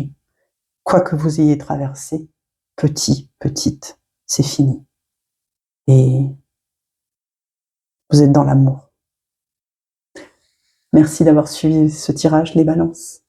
Quoi que vous ayez traversé, petit, petite, c'est fini. Et vous êtes dans l'amour. Merci d'avoir suivi ce tirage, les balances.